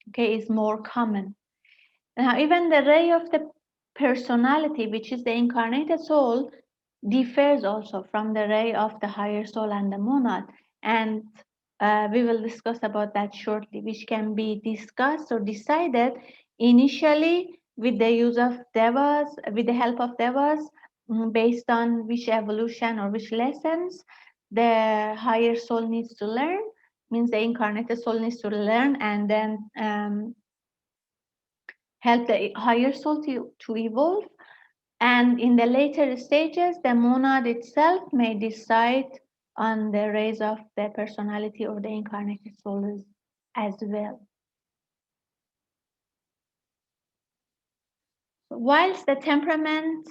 Okay, is more common. Now, even the ray of the personality, which is the incarnated soul, differs also from the ray of the higher soul and the monad. And we will discuss about that shortly, which can be discussed or decided initially with the use of devas, with the help of devas, based on which evolution or which lessons the higher soul needs to learn, means the incarnated soul needs to learn, and then help the higher soul to evolve. And in the later stages, the monad itself may decide on the rays of the personality of the incarnated soul as well. Whilst the temperament,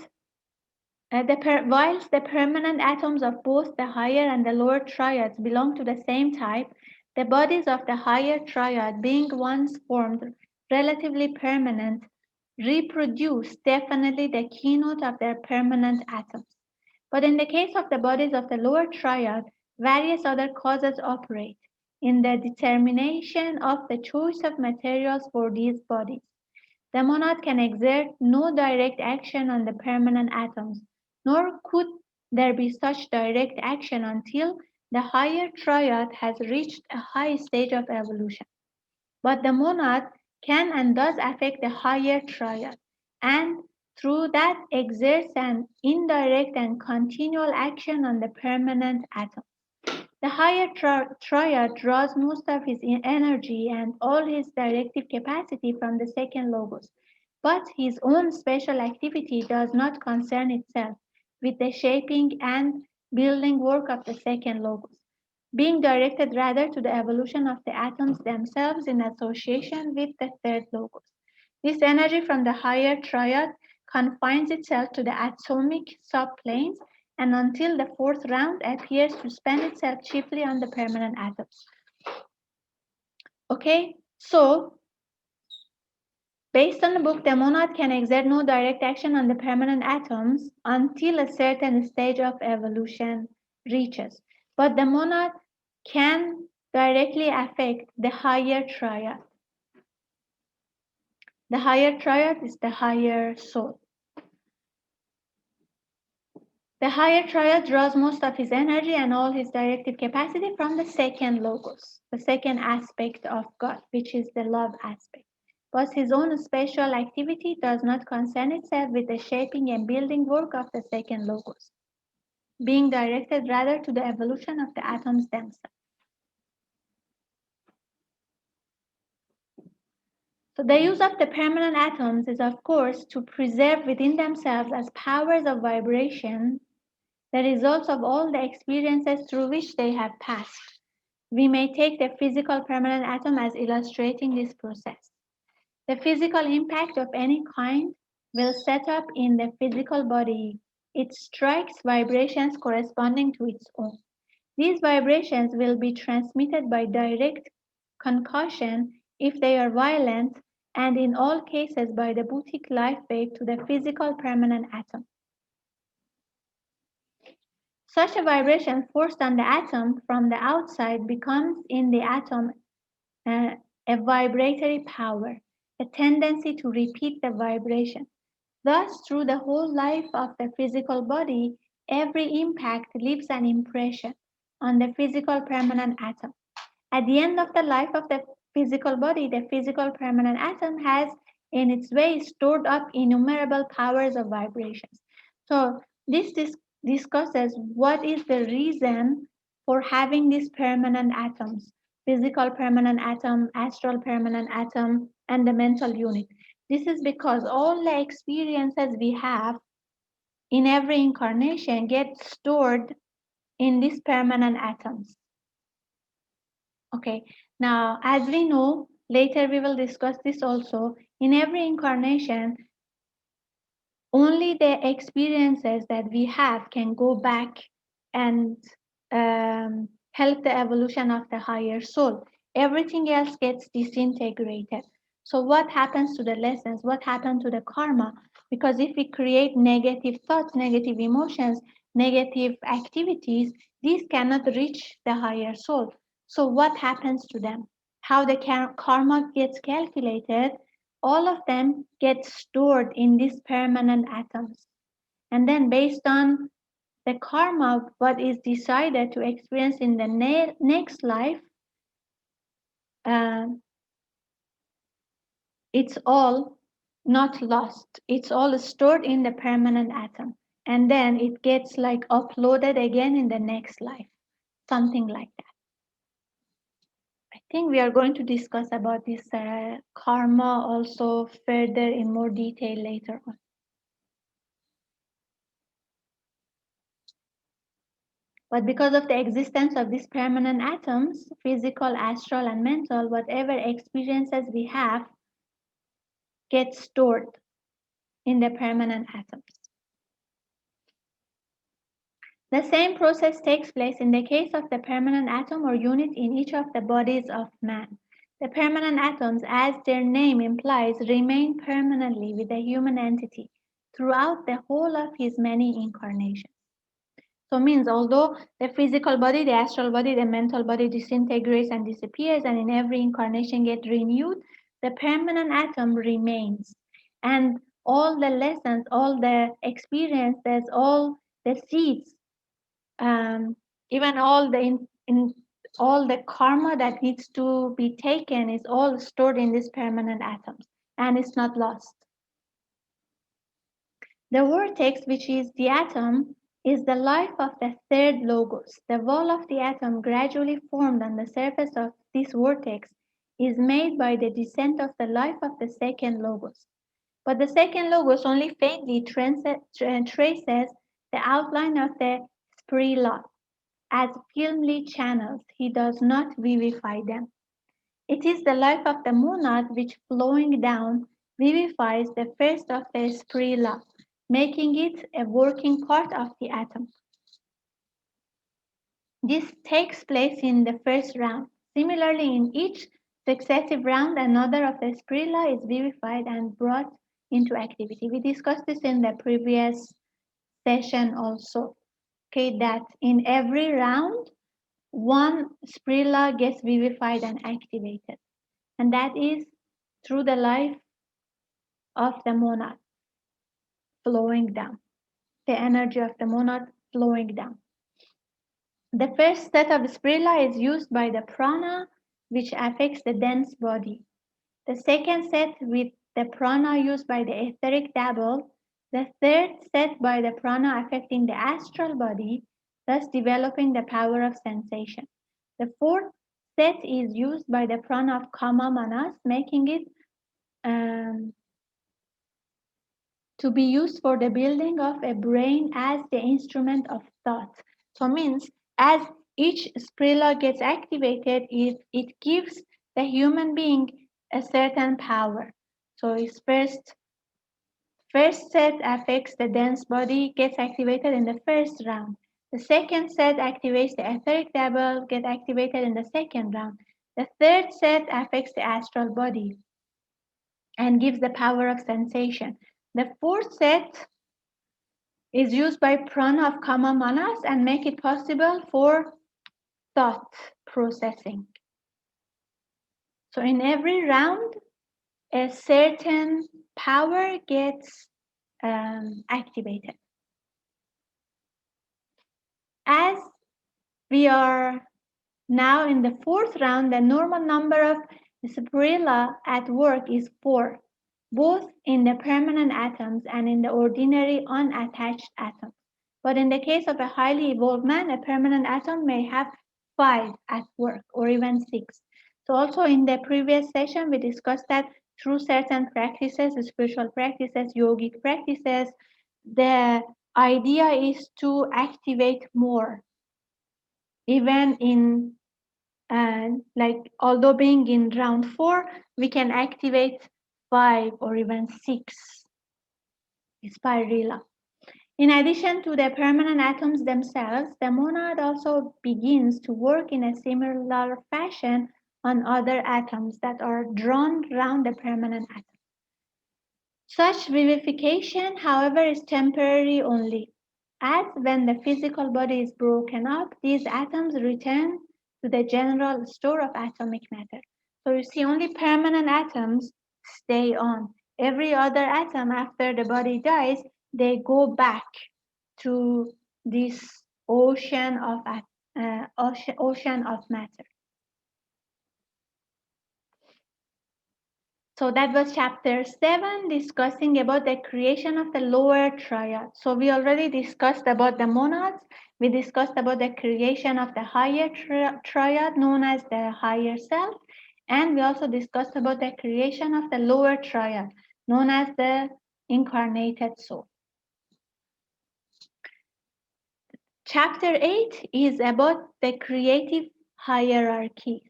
whilst the permanent atoms of both the higher and the lower triads belong to the same type, the bodies of the higher triad, being once formed relatively permanent, reproduce definitely the keynote of their permanent atoms. But in the case of the bodies of the lower triad, various other causes operate in the determination of the choice of materials for these bodies. The monad can exert no direct action on the permanent atoms, nor could there be such direct action until the higher triad has reached a high stage of evolution. But the monad can and does affect the higher triad, and through that exerts an indirect and continual action on the permanent atom. The higher triad draws most of his energy and all his directive capacity from the second logos, but his own special activity does not concern itself with the shaping and building work of the second logos, being directed rather to the evolution of the atoms themselves in association with the third logos. This energy from the higher triad confines itself to the atomic subplanes and until the fourth round appears to spend itself chiefly on the permanent atoms. Okay, so based on the book, the monad can exert no direct action on the permanent atoms until a certain stage of evolution reaches. But the monad can directly affect the higher triad. The higher triad is the higher soul. The higher triad draws most of his energy and all his directive capacity from the second logos, the second aspect of God, which is the love aspect. But his own special activity does not concern itself with the shaping and building work of the second logos, being directed rather to the evolution of the atoms themselves. So the use of the permanent atoms is, of course, to preserve within themselves as powers of vibration the results of all the experiences through which they have passed. We may take the physical permanent atom as illustrating this process. The physical impact of any kind will set up in the physical body. It strikes vibrations corresponding to its own. These vibrations will be transmitted by direct concussion if they are violent, and in all cases by the Buddhic life wave to the physical permanent atom. Such a vibration forced on the atom from the outside becomes in the atom a vibratory power, a tendency to repeat the vibration. Thus, through the whole life of the physical body, every impact leaves an impression on the physical permanent atom. At the end of the life of the physical body, the physical permanent atom has in its way stored up innumerable powers of vibrations. So this discusses what is the reason for having these permanent atoms, physical permanent atom, astral permanent atom, and the mental unit. This is because all the experiences we have in every incarnation get stored in these permanent atoms. Okay, now as we know, later we will discuss this also, in every incarnation, only the experiences that we have can go back and help the evolution of the higher soul. Everything else gets disintegrated. So what happens to the lessons? What happened to the karma? Because if we create negative thoughts, negative emotions, negative activities, these cannot reach the higher soul. So what happens to them? How the karma gets calculated? All of them get stored in these permanent atoms. And then based on the karma, what is decided to experience in the next life, uh, it's all not lost. It's all stored in the permanent atom. And then it gets like uploaded again in the next life, something like that. I think we are going to discuss about this karma also further in more detail later on. But because of the existence of these permanent atoms, physical, astral, and mental, whatever experiences we have get stored in the permanent atoms. The same process takes place in the case of the permanent atom or unit in each of the bodies of man. The permanent atoms, as their name implies, remain permanently with the human entity throughout the whole of his many incarnations. So means although the physical body, the astral body, the mental body disintegrates and disappears and in every incarnation get renewed, the permanent atom remains. And all the lessons, all the experiences, all the seeds, um, even all the all the karma that needs to be taken is all stored in these permanent atoms and it's not lost. The vortex, which is the atom, is the life of the third logos. The wall of the atom gradually formed on the surface of this vortex is made by the descent of the life of the second logos. But the second logos only faintly traces the outline of the sprilla as filmy channels. He does not vivify them. It is the life of the monad which, flowing down, vivifies the first of the sprilla, making it a working part of the atom. This takes place in the first round. Similarly, in each successive round, another of the sprilla is vivified and brought into activity. We discussed this in the previous session also. Okay, that in every round, one sprilla gets vivified and activated, and that is through the life of the monad flowing down, the energy of the monad flowing down. The first set of sprilla is used by the prana, which affects the dense body. The second set with the prana used by the etheric double. The third set by the prana affecting the astral body, thus developing the power of sensation. The fourth set is used by the prana of kama manas, making it to be used for the building of a brain as the instrument of thought. So means as each sprilla gets activated, it gives the human being a certain power. So its first set affects the dense body, gets activated in the first round. The second set activates the etheric double, get activated in the second round. The third set affects the astral body and gives the power of sensation. The fourth set is used by prana of kama manas and make it possible for thought processing. So in every round, a certain power gets activated. As we are now in the fourth round, the normal number of sprilla at work is 4, both in the permanent atoms and in the ordinary unattached atoms. But in the case of a highly evolved man, a permanent atom may have 5 at work or even 6. So also in the previous session, we discussed that through certain practices, spiritual practices, yogic practices, the idea is to activate more. Even in like although being in round 4, we can activate 5 or even 6 spirilla. In addition to the permanent atoms themselves, the monad also begins to work in a similar fashion on other atoms that are drawn around the permanent atom. Such vivification, however, is temporary only, as when the physical body is broken up, these atoms return to the general store of atomic matter. So you see, only permanent atoms stay on. Every other atom, after the body dies, they go back to this ocean of matter. So that was chapter 7, discussing about the creation of the lower triad. So we already discussed about the monads. We discussed about the creation of the higher triad known as the higher self. And we also discussed about the creation of the lower triad known as the incarnated soul. Chapter 8 is about the creative hierarchy.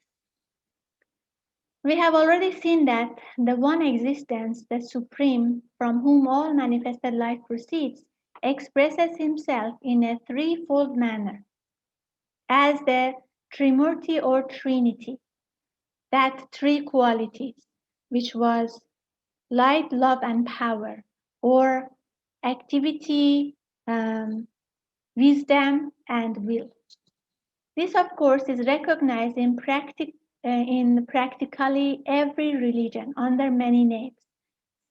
We have already seen that the one existence, the Supreme, from whom all manifested life proceeds, expresses himself in a threefold manner as the Trimurti or Trinity. that three qualities, which was light, love, and power, or activity, wisdom, and will. This, of course, is recognized in practically every religion under many names: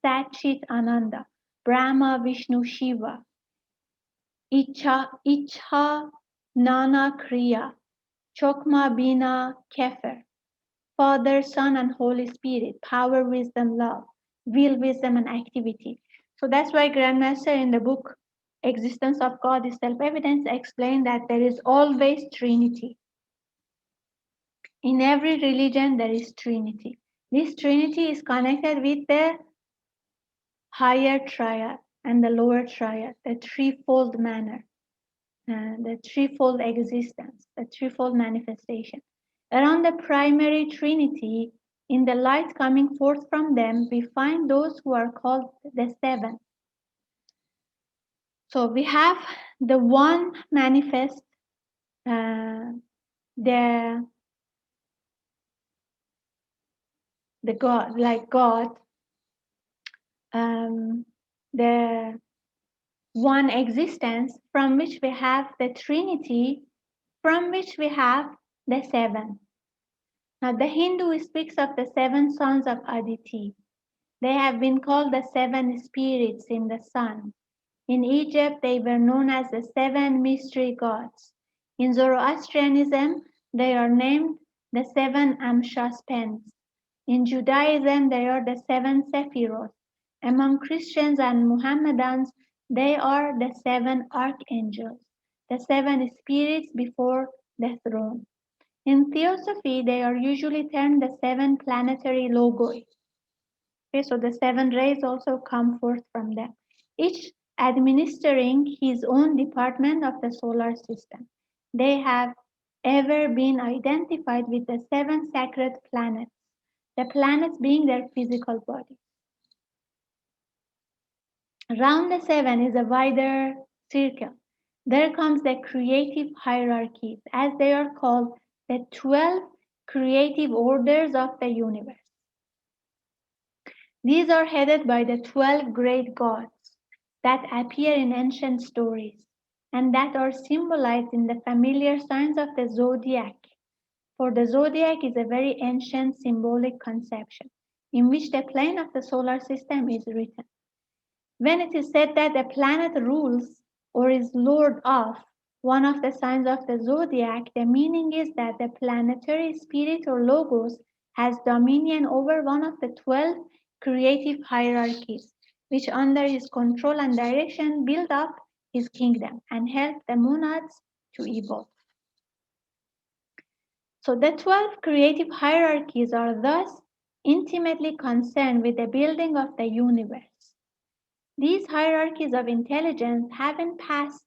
Sat Chit Ananda, Brahma, Vishnu, Shiva, Icha, Nana, Kriya, Chokma, Bina, Kefer, Father, Son, and Holy Spirit, power, wisdom, love, will, wisdom, and activity. So that's why Grandmaster in the book Existence of God is Self-Evidence explained that there is always Trinity. In every religion, there is Trinity. This Trinity is connected with the higher triad and the lower triad, the threefold manner, the threefold existence, the threefold manifestation. Around the primary Trinity, in the light coming forth from them, we find those who are called the seven. So we have the one manifest, the God, like God, the one existence from which we have the Trinity, from which we have the seven. Now, the Hindu speaks of the seven sons of Aditi. They have been called the seven spirits in the sun. In Egypt, they were known as the seven mystery gods. In Zoroastrianism, they are named the seven Amshaspens. In Judaism, they are the seven Sephiroth. Among Christians and Mohammedans, they are the seven archangels, the seven spirits before the throne. In theosophy, they are usually termed the seven planetary logoi. Okay, so the seven rays also come forth from them, each administering his own department of the solar system. They have ever been identified with the seven sacred planets, the planets being their physical body. Around the seven is a wider circle. There comes the creative hierarchies, as they are called, the 12 creative orders of the universe. These are headed by the 12 great gods that appear in ancient stories and that are symbolized in the familiar signs of the zodiac. For the zodiac is a very ancient symbolic conception in which the plane of the solar system is written. When it is said that a planet rules or is lord of one of the signs of the zodiac, the meaning is that the planetary spirit or logos has dominion over one of the 12 creative hierarchies, which under his control and direction build up his kingdom and help the monads to evolve. So the 12 creative hierarchies are thus intimately concerned with the building of the universe. These hierarchies of intelligence have in past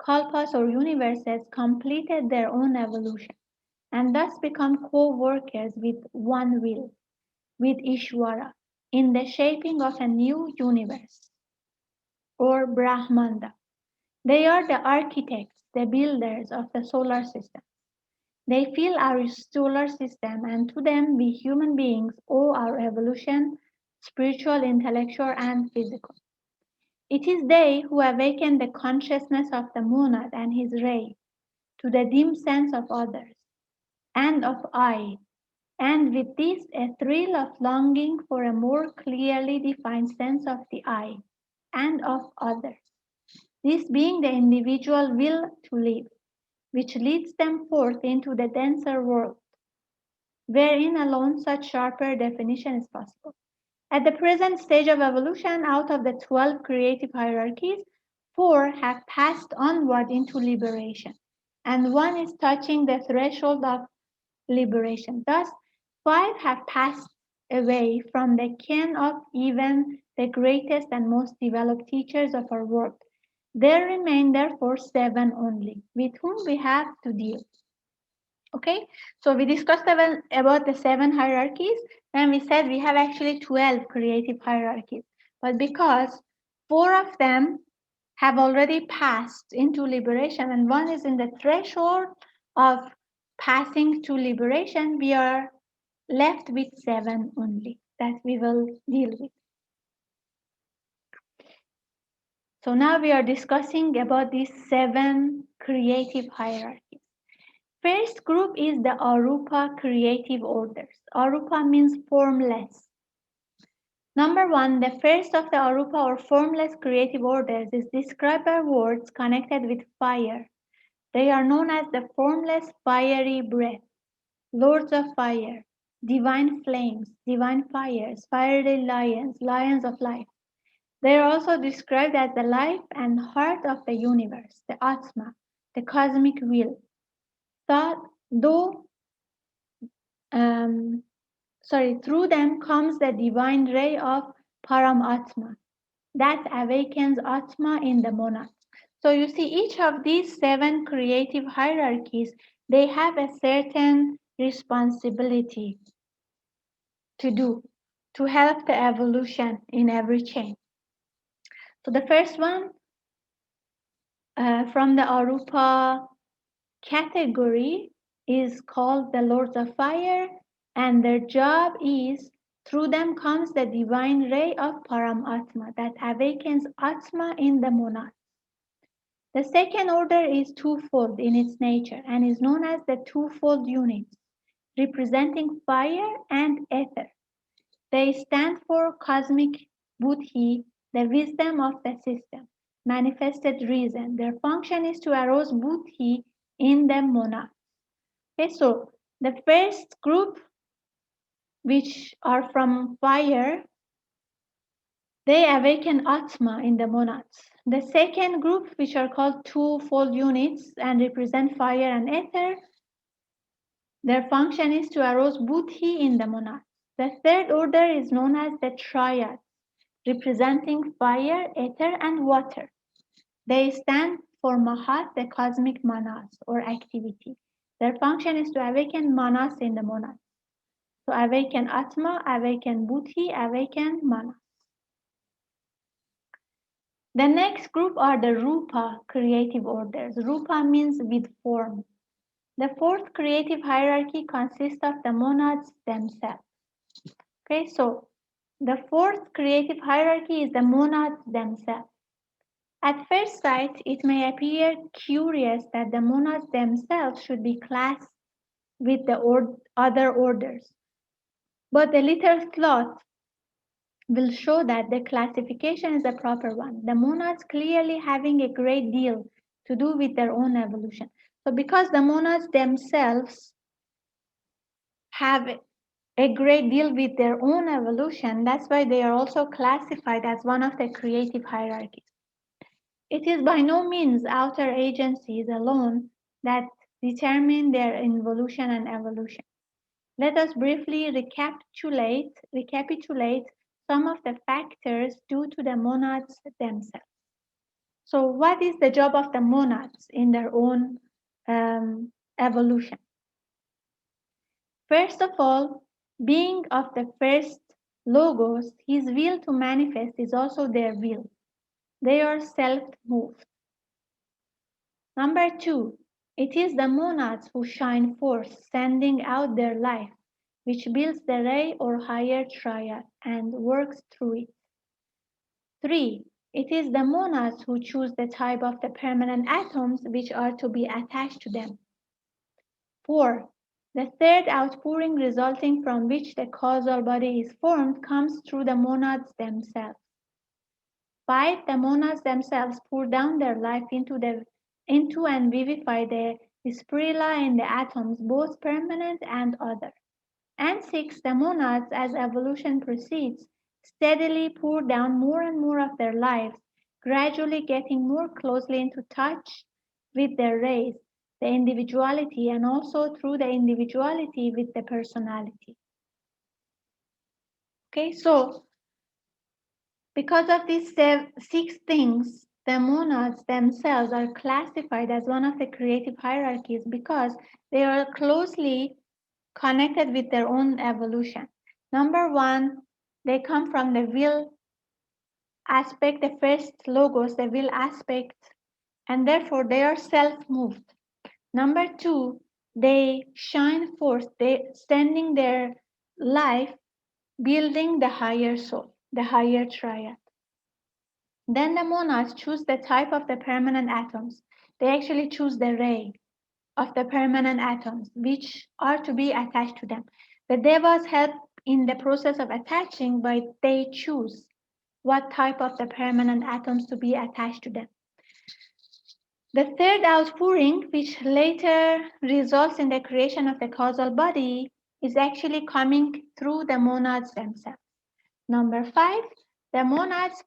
kalpas or universes completed their own evolution and thus become co-workers with one will, with Ishvara, in the shaping of a new universe or Brahmanda. They are the architects, the builders of the solar system. They fill our solar system, and to them we human beings owe our evolution, spiritual, intellectual, and physical. It is they who awaken the consciousness of the monad and his ray to the dim sense of others and of I, and with this a thrill of longing for a more clearly defined sense of the I and of others. This being the individual will to live, which leads them forth into the denser world, wherein alone such sharper definition is possible. At the present stage of evolution, out of the 12 creative hierarchies, 4 have passed onward into liberation, and 1 is touching the threshold of liberation. Thus, 5 have passed away from the ken of even the greatest and most developed teachers of our world. There remain therefore 7 only, with whom we have to deal. Okay, so we discussed about the 7 hierarchies, and we said we have actually 12 creative hierarchies. But because 4 of them have already passed into liberation, and 1 is in the threshold of passing to liberation, we are left with 7 only that we will deal with. So now we are discussing about these 7 creative hierarchies. First group is the Arupa creative orders. Arupa means formless. Number 1, the first of the Arupa or formless creative orders is described by words connected with fire. They are known as the formless fiery breath, lords of fire, divine flames, divine fires, fiery lions, lions of life. They are also described as the life and heart of the universe, the Atma, the cosmic will. Though, through them comes the divine ray of Paramatma that awakens Atma in the monads. So you see, each of these 7 creative hierarchies, they have a certain responsibility to do to help the evolution in every chain. So the first one from the Arupa category is called the Lords of Fire, and their job is through them comes the divine ray of Paramatma that awakens Atma in the monad. The second order is twofold in its nature and is known as the twofold units, representing fire and ether. They stand for cosmic buddhi, the wisdom of the system, manifested reason. Their function is to arouse buddhi in the monads. Okay, so the first group, which are from fire, they awaken Atma in the monads. The second group, which are called twofold units and represent fire and ether, their function is to arouse buddhi in the monads. The third order is known as the triad, representing fire, ether, and water. They stand for Mahat, the cosmic manas or activity. Their function is to awaken manas in the monads. So awaken Atma, awaken buddhi, awaken manas. The next group are the Rupa creative orders. Rupa means with form. The fourth creative hierarchy consists of the monads themselves. Okay, so the fourth creative hierarchy is the monads themselves. At first sight, it may appear curious that the monads themselves should be classed with the other orders. But the little thought will show that the classification is a proper one. The monads clearly having a great deal to do with their own evolution. So because the monads themselves have a great deal with their own evolution, that's why they are also classified as one of the creative hierarchies. It is by no means outer agencies alone that determine their involution and evolution. Let us briefly recapitulate some of the factors due to the monads themselves. So what is the job of the monads in their own evolution? First of all, being of the first logos, his will to manifest is also their will. They are self-moved. Number 2, it is the monads who shine forth, sending out their life, which builds the ray or higher triad and works through it. 3, it is the monads who choose the type of the permanent atoms which are to be attached to them. 4, the third outpouring resulting from which the causal body is formed comes through the monads themselves. 5, the monads themselves pour down their life into and vivify the spirilla in the atoms, both permanent and other. And 6, the monads, as evolution proceeds, steadily pour down more and more of their lives, gradually getting more closely into touch with their race, the individuality, and also through the individuality with the personality. Okay, so because of these 6 things, the monads themselves are classified as one of the creative hierarchies because they are closely connected with their own evolution. Number 1, they come from the will aspect, the first logos, the will aspect, and therefore they are self-moved. Number 2, they shine forth, they sending their life building the higher soul, the higher triad. Then the monads choose the type of the permanent atoms. They actually choose the ray of the permanent atoms which are to be attached to them. The devas help in the process of attaching, but they choose what type of the permanent atoms to be attached to them. The third outpouring, which later results in the creation of the causal body, is actually coming through the monads themselves. Number 5, the monads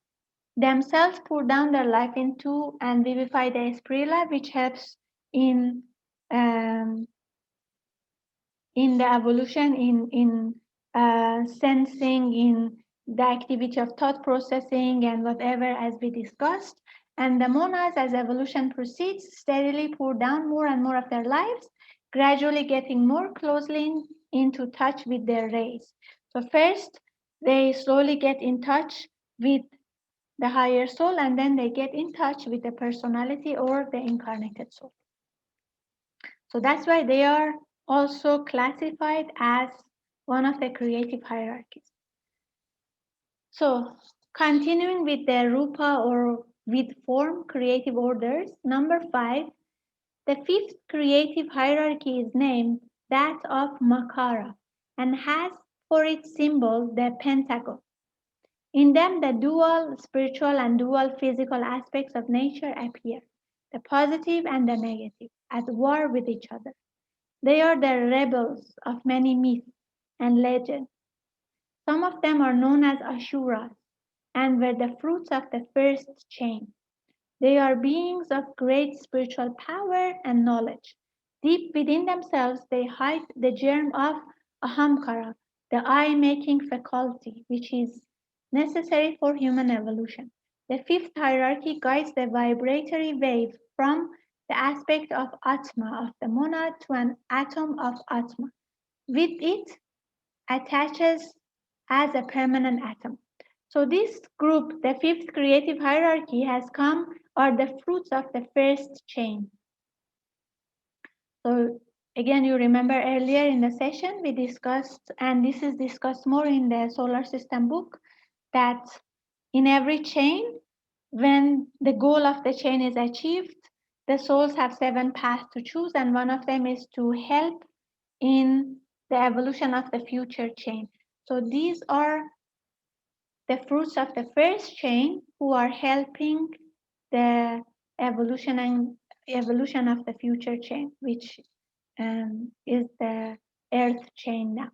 themselves pour down their life into and vivify the spirit life, which helps in um, in the evolution, in sensing, in the activity of thought processing and whatever, as we discussed. And the monads, as evolution proceeds, steadily pour down more and more of their lives, gradually getting more closely into touch with their race. So first, they slowly get in touch with the higher soul, and then they get in touch with the personality or the incarnated soul. So that's why they are also classified as one of the creative hierarchies. So continuing with the rupa or with form creative orders, number 5, the fifth creative hierarchy is named that of Makara and has for its symbol the pentagon. In them, the dual spiritual and dual physical aspects of nature appear, the positive and the negative, at war with each other. They are the rebels of many myths and legends. Some of them are known as Asuras and were the fruits of the first chain. They are beings of great spiritual power and knowledge. Deep within themselves, they hide the germ of ahamkara, the eye-making faculty, which is necessary for human evolution. The fifth hierarchy guides the vibratory wave from the aspect of Atma, of the monad, to an atom of Atma. With it, attaches as a permanent atom. So this group, the fifth creative hierarchy, has come are the fruits of the first chain. So again, you remember earlier in the session we discussed, and this is discussed more in the solar system book, that in every chain, when the goal of the chain is achieved, the souls have 7 paths to choose, and one of them is to help in the evolution of the future chain. So these are the fruits of the first chain who are helping the evolution of the future chain, which is the earth chain now.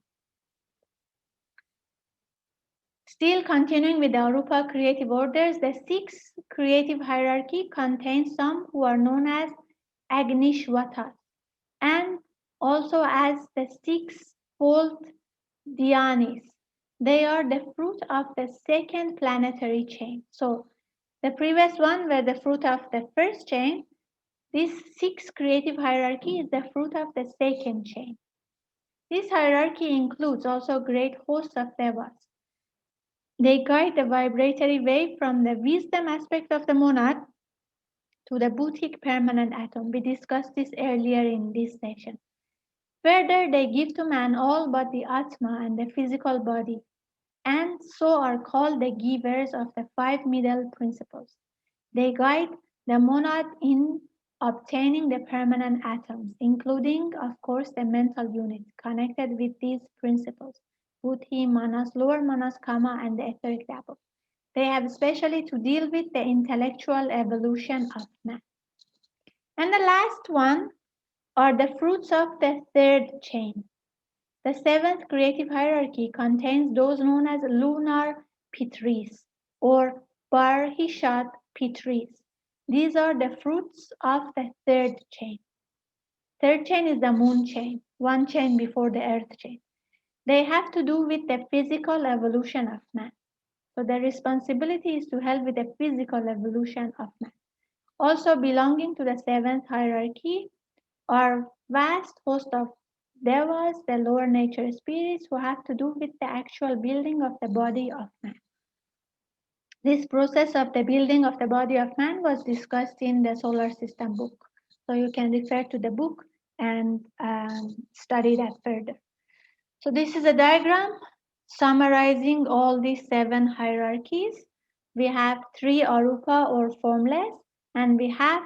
Still continuing with the Arupa creative orders, the sixth creative hierarchy contains some who are known as Agnishwatas and also as the six-fold Dhyanis. They are the fruit of the second planetary chain. So the previous one were the fruit of the first chain. This sixth creative hierarchy is the fruit of the second chain. This hierarchy includes also great hosts of devas. They guide the vibratory wave from the wisdom aspect of the monad to the boutique permanent atom. We discussed this earlier in this session. Further, they give to man all but the Atma and the physical body, and so are called the givers of the 5 middle principles. They guide the monad in obtaining the permanent atoms, including, of course, the mental unit connected with these principles, buddhi, manas, lower manas, kama, and the etheric double. They have especially to deal with the intellectual evolution of man. And the last one are the fruits of the third chain. The seventh creative hierarchy contains those known as lunar pitris or Barhishat pitris. These are the fruits of the third chain. Third chain is the moon chain, one chain before the earth chain. They have to do with the physical evolution of man. So the responsibility is to help with the physical evolution of man. Also belonging to the seventh hierarchy are vast host of devas, the lower nature spirits who have to do with the actual building of the body of man. This process of the building of the body of man was discussed in the solar system book. So you can refer to the book and study that further. So this is a diagram summarizing all these 7 hierarchies. We have 3 arupa or formless, and we have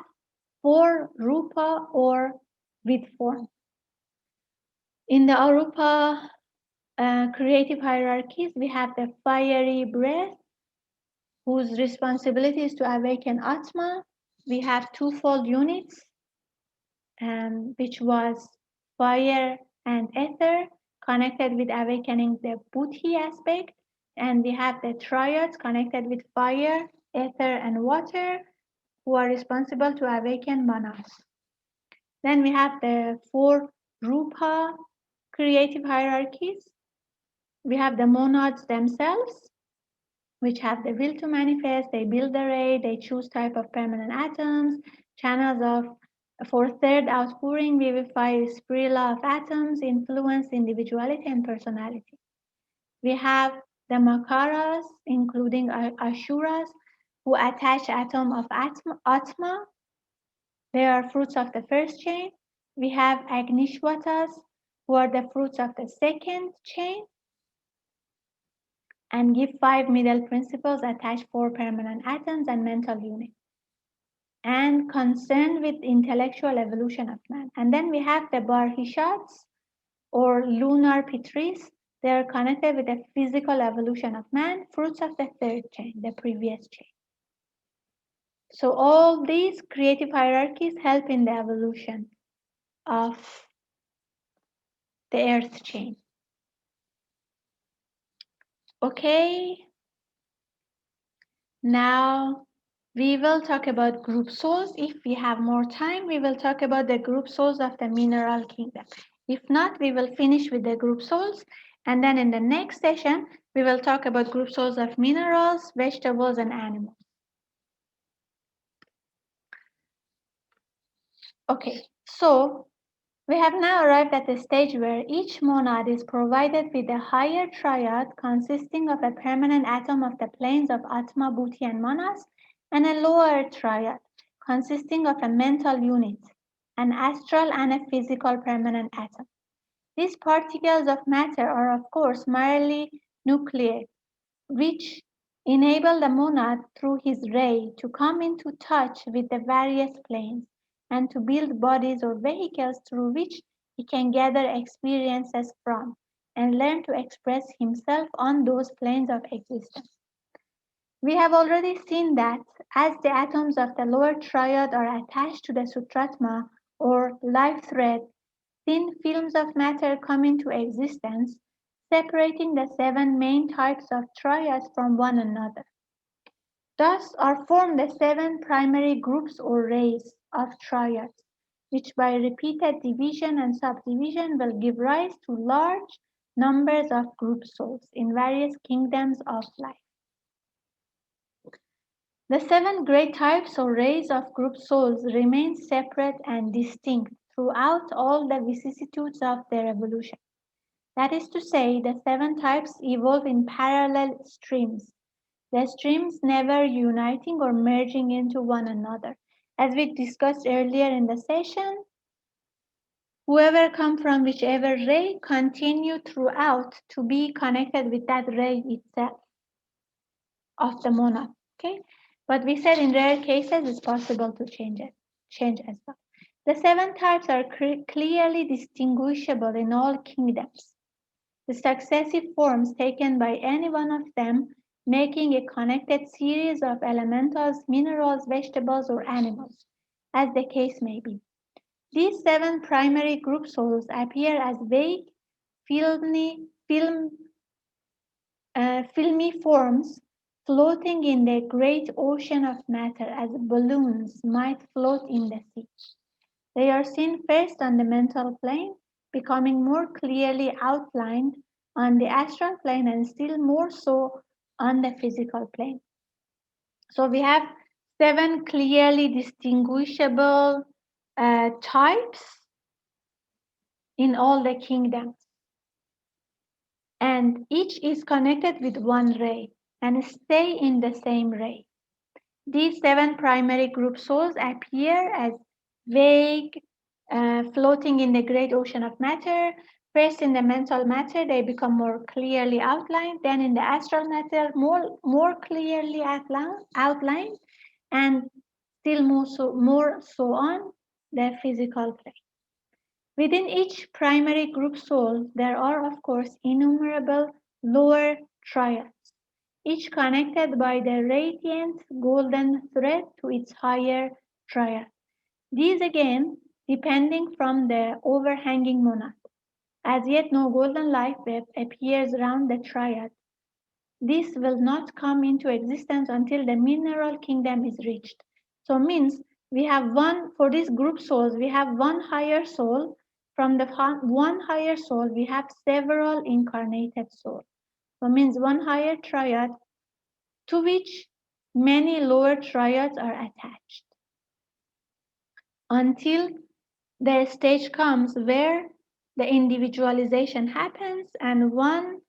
4 rupa or with form. In the arupa creative hierarchies, we have the fiery breath, whose responsibility is to awaken Atma. We have twofold units, which was fire and ether, connected with awakening the Buddhi aspect. And we have the triads connected with fire, ether, and water, who are responsible to awaken manas. Then we have the 4 rupa creative hierarchies. We have the monads themselves, which have the will to manifest. They build array, they choose type of permanent atoms, channels of for third outpouring, vivify spirilla of atoms, influence individuality and personality. We have the makaras, including ashuras, who attach atom of atma. They are fruits of the first chain. We have agnishwatas, who are the fruits of the second chain, and give 5 middle principles, attach 4 permanent atoms and mental units, and concerned with intellectual evolution of man. And then we have the barhishats or lunar pitris. They are connected with the physical evolution of man, fruits of the third chain, the previous chain. So all these creative hierarchies help in the evolution of the earth chain. Okay, now we will talk about group souls. If we have more time, we will talk about the group souls of the mineral kingdom. If not, we will finish with the group souls. And then in the next session, we will talk about group souls of minerals, vegetables, and animals. Okay, so we have now arrived at the stage where each monad is provided with a higher triad consisting of a permanent atom of the planes of Atma, Buddhi, and Manas, and a lower triad consisting of a mental unit, an astral and a physical permanent atom. These particles of matter are, of course, merely nuclei, which enable the monad through his ray to come into touch with the various planes and to build bodies or vehicles through which he can gather experiences from and learn to express himself on those planes of existence. We have already seen that as the atoms of the lower triad are attached to the sutratma or life thread, thin films of matter come into existence, separating the 7 main types of triads from one another. Thus are formed the 7 primary groups or rays of triads, which by repeated division and subdivision will give rise to large numbers of group souls in various kingdoms of life. The 7 great types or rays of group souls remain separate and distinct throughout all the vicissitudes of their evolution. That is to say, the 7 types evolve in parallel streams, the streams never uniting or merging into one another. As we discussed earlier in the session, whoever come from whichever ray continue throughout to be connected with that ray itself of the monad. Okay, but we said in rare cases it's possible to change as well. The 7 types are clearly distinguishable in all kingdoms. The successive forms taken by any one of them making a connected series of elementals, minerals, vegetables, or animals, as the case may be. These 7 primary group souls appear as vague, filmy, filmy forms floating in the great ocean of matter as balloons might float in the sea. They are seen first on the mental plane, becoming more clearly outlined on the astral plane and still more so on the physical plane. So we have 7 clearly distinguishable types in all the kingdoms. And each is connected with one ray and stay in the same ray. These 7 primary group souls appear as vague, floating in the great ocean of matter, First, in the mental matter, they become more clearly outlined. Then, in the astral matter, more clearly outlined, and still more so on the physical plane. Within each primary group soul, there are, of course, innumerable lower triads, each connected by the radiant golden thread to its higher triad. These again, depending from the overhanging monad. As yet, no golden light web appears around the triad. This will not come into existence until the mineral kingdom is reached. So means we have one, for these group souls, we have one higher soul. From the one higher soul, we have several incarnated souls. So means one higher triad to which many lower triads are attached. Until the stage comes where the individualization happens and one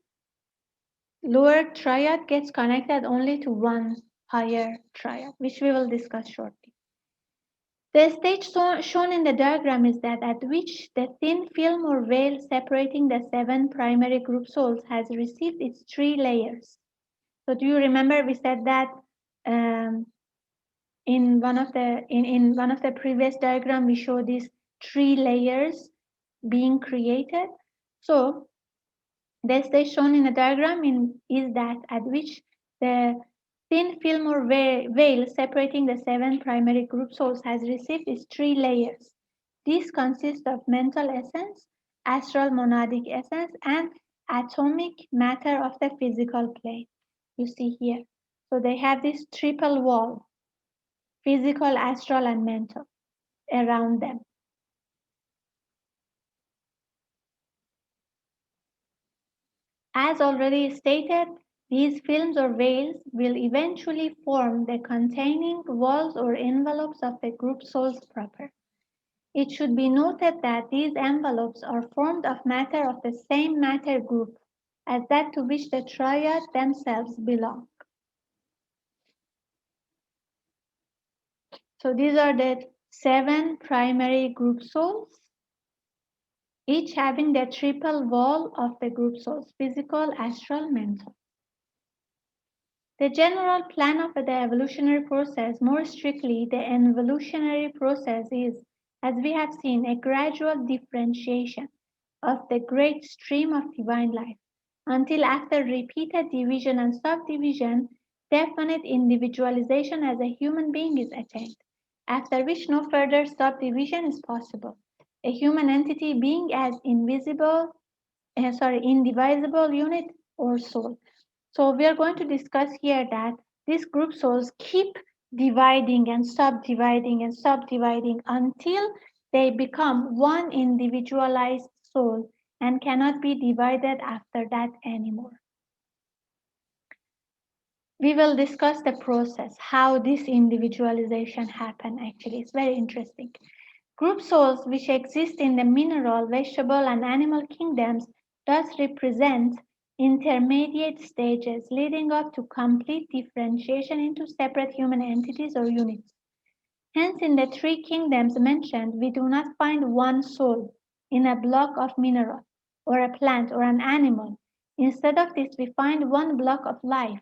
lower triad gets connected only to one higher triad, which we will discuss shortly. The stage shown in the diagram is that at which the thin film or veil separating the 7 primary group souls has received its 3 layers. So do you remember we said that in one of the previous diagram we showed these 3 layers being created. So the stage shown in the diagram is that at which the thin film or veil separating the 7 primary group souls has received its 3 layers. These consist of mental essence, astral monadic essence, and atomic matter of the physical plane. You see here. So they have this triple wall, physical, astral, and mental, around them. As already stated, these films or veils will eventually form the containing walls or envelopes of the group souls proper. It should be noted that these envelopes are formed of matter of the same matter group as that to which the triad themselves belong. So these are the 7 primary group souls, each having the triple wall of the group souls, physical, astral, mental. The general plan of the evolutionary process, more strictly the evolutionary process, is, as we have seen, a gradual differentiation of the great stream of divine life until after repeated division and subdivision, definite individualization as a human being is attained, after which no further subdivision is possible. A human entity being as indivisible unit or soul. So we are going to discuss here that these group souls keep dividing and subdividing until they become one individualized soul and cannot be divided after that anymore. We will discuss the process, how this individualization happen actually. It's very interesting. Group souls which exist in the mineral, vegetable, and animal kingdoms thus represent intermediate stages leading up to complete differentiation into separate human entities or units. Hence, in the 3 kingdoms mentioned, we do not find one soul in a block of mineral, or a plant, or an animal. Instead of this, we find one block of life.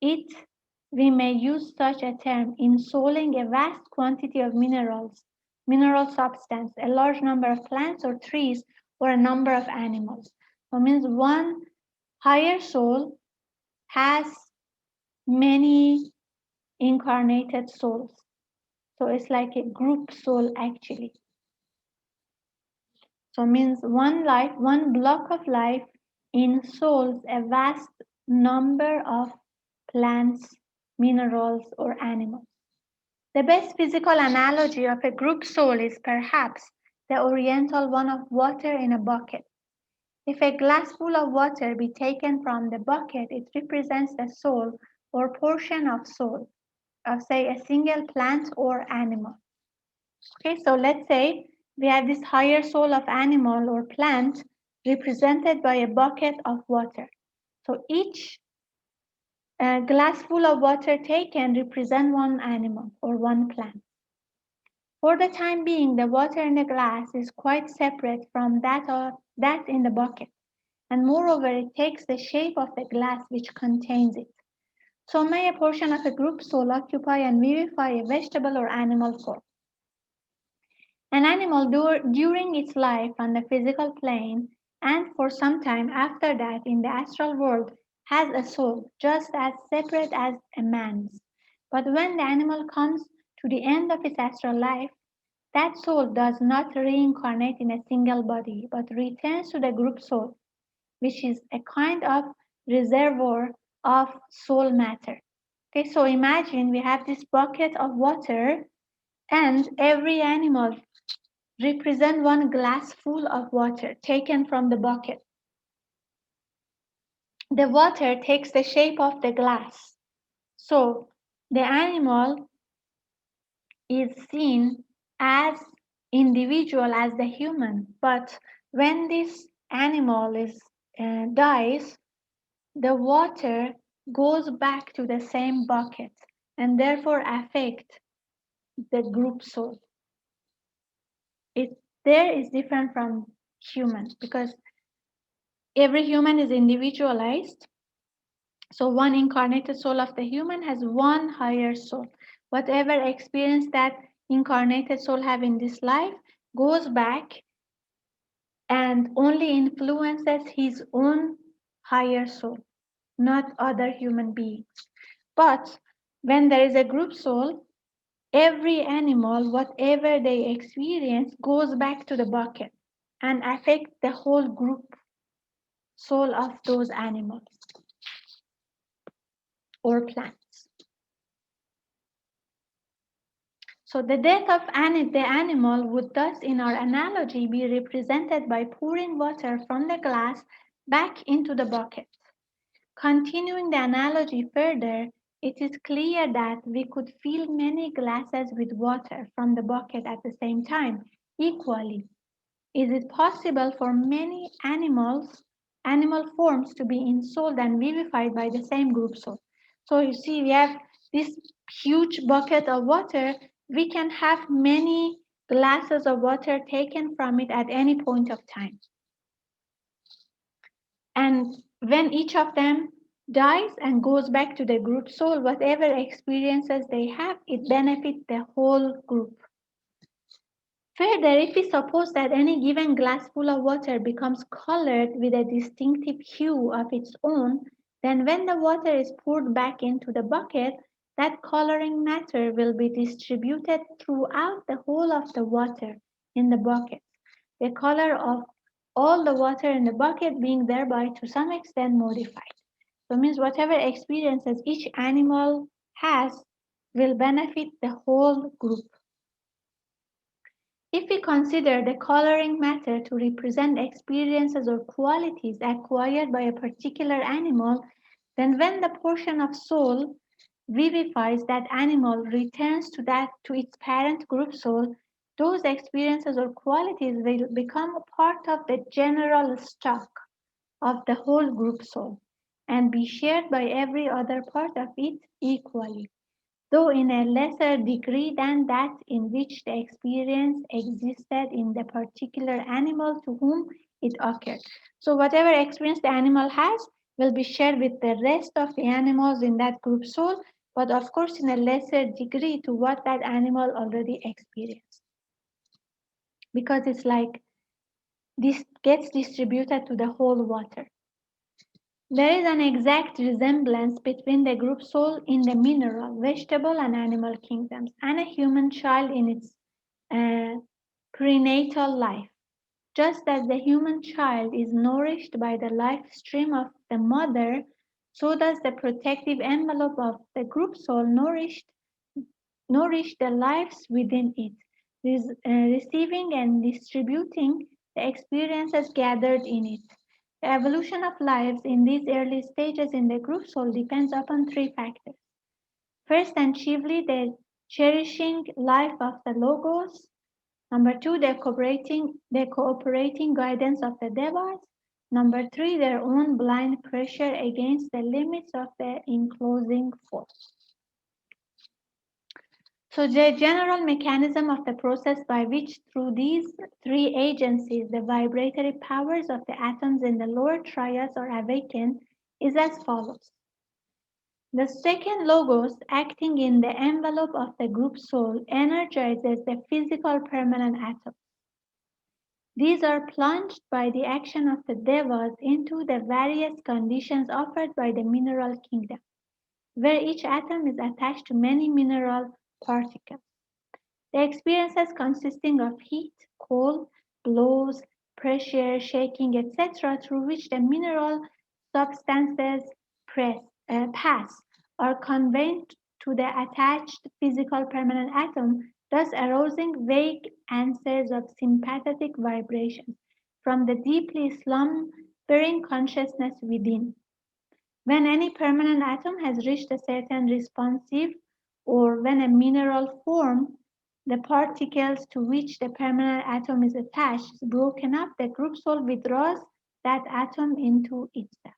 It, we may use such a term, ensouling a vast quantity of minerals, mineral substance, a large number of plants or trees, or a number of animals. So it means one higher soul has many incarnated souls. So it's like a group soul actually. So it means one life, one block of life ensouls a vast number of plants, minerals, or animals. The best physical analogy of a group soul is perhaps the oriental one of water in a bucket. If a glass full of water be taken from the bucket, it represents the soul or portion of soul of, say, a single plant or animal. Okay, so let's say we have this higher soul of animal or plant represented by a bucket of water. So each glass full of water taken represent one animal or one plant. For the time being, the water in the glass is quite separate from that in the bucket, and moreover, it takes the shape of the glass which contains it. So may a portion of a group soul occupy and vivify a vegetable or animal form. An animal during its life on the physical plane and for some time after that in the astral world has a soul just as separate as a man's. But when the animal comes to the end of its astral life, that soul does not reincarnate in a single body but returns to the group soul, which is a kind of reservoir of soul matter. Okay, so imagine we have this bucket of water and every animal represent one glass full of water taken from the bucket. The water takes the shape of the glass. So the animal is seen as individual as the human. But when this animal dies, the water goes back to the same bucket and therefore affect the group soul. It there is different from human because every human is individualized. So one incarnated soul of the human has one higher soul. Whatever experience that incarnated soul have in this life goes back and only influences his own higher soul, not other human beings. But when there is a group soul, every animal, whatever they experience, goes back to the bucket and affects the whole group soul of those animals or plants. So the death of the animal would thus, in our analogy, be represented by pouring water from the glass back into the bucket. Continuing the analogy further, it is clear that we could fill many glasses with water from the bucket at the same time, equally. Is it possible for many animal forms to be ensouled and vivified by the same group soul? So you see, we have this huge bucket of water. We can have many glasses of water taken from it at any point of time. And when each of them dies and goes back to the group soul, whatever experiences they have, it benefits the whole group. Further, if we suppose that any given glass full of water becomes colored with a distinctive hue of its own, then when the water is poured back into the bucket, that coloring matter will be distributed throughout the whole of the water in the bucket. The color of all the water in the bucket being thereby to some extent modified. So it means whatever experiences each animal has will benefit the whole group. If we consider the coloring matter to represent experiences or qualities acquired by a particular animal, then when the portion of soul vivifies that animal returns to its parent group soul, those experiences or qualities will become a part of the general stock of the whole group soul and be shared by every other part of it equally, though in a lesser degree than that in which the experience existed in the particular animal to whom it occurred. So whatever experience the animal has will be shared with the rest of the animals in that group soul, but of course in a lesser degree to what that animal already experienced. Because it's like this gets distributed to the whole water. There is an exact resemblance between the group soul in the mineral, vegetable, and animal kingdoms and a human child in its uh, prenatal life. Just as the human child is nourished by the life stream of the mother, so does the protective envelope of the group soul nourish the lives within it, receiving and distributing the experiences gathered in it. The evolution of lives in these early stages in the group soul depends upon three factors. First and chiefly, the cherishing life of the logos. Number two, the cooperating guidance of the devas. Number three, their own blind pressure against the limits of the enclosing force. So the general mechanism of the process by which through these three agencies the vibratory powers of the atoms in the lower triads are awakened is as follows. The second logos acting in the envelope of the group soul energizes the physical permanent atoms. These are plunged by the action of the devas into the various conditions offered by the mineral kingdom, where each atom is attached to many mineral particles. The experiences consisting of heat, cold, blows, pressure, shaking, etc., through which the mineral substances pass are conveyed to the attached physical permanent atom, thus arousing vague answers of sympathetic vibrations from the deeply slumbering consciousness within. When any permanent atom has reached a certain responsive, or when a mineral form, the particles to which the permanent atom is attached is broken up, the group soul withdraws that atom into itself.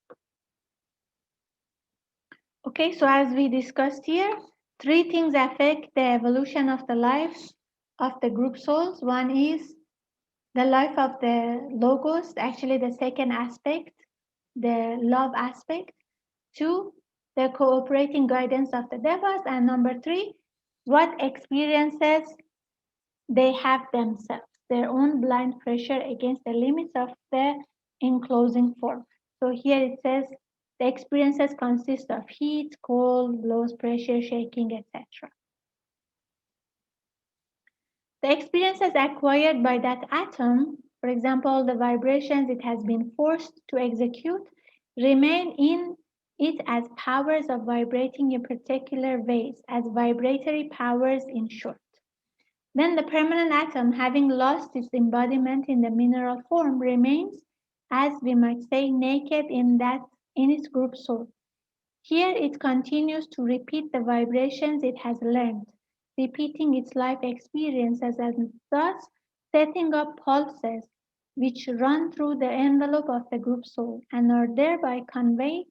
Okay, so as we discussed here, three things affect the evolution of the life of the group souls. One is the life of the logos, actually the second aspect, the love aspect. Two, the cooperating guidance of the devas. And number three, what experiences they have themselves, their own blind pressure against the limits of the enclosing form. So here it says the experiences consist of heat, cold, blows, pressure, shaking, etc. The experiences acquired by that atom, for example, the vibrations it has been forced to execute, remain in it as powers of vibrating in particular ways, as vibratory powers in short. Then the permanent atom, having lost its embodiment in the mineral form, remains, as we might say, naked in its group soul. Here it continues to repeat the vibrations it has learned, repeating its life experiences and thus setting up pulses which run through the envelope of the group soul and are thereby conveyed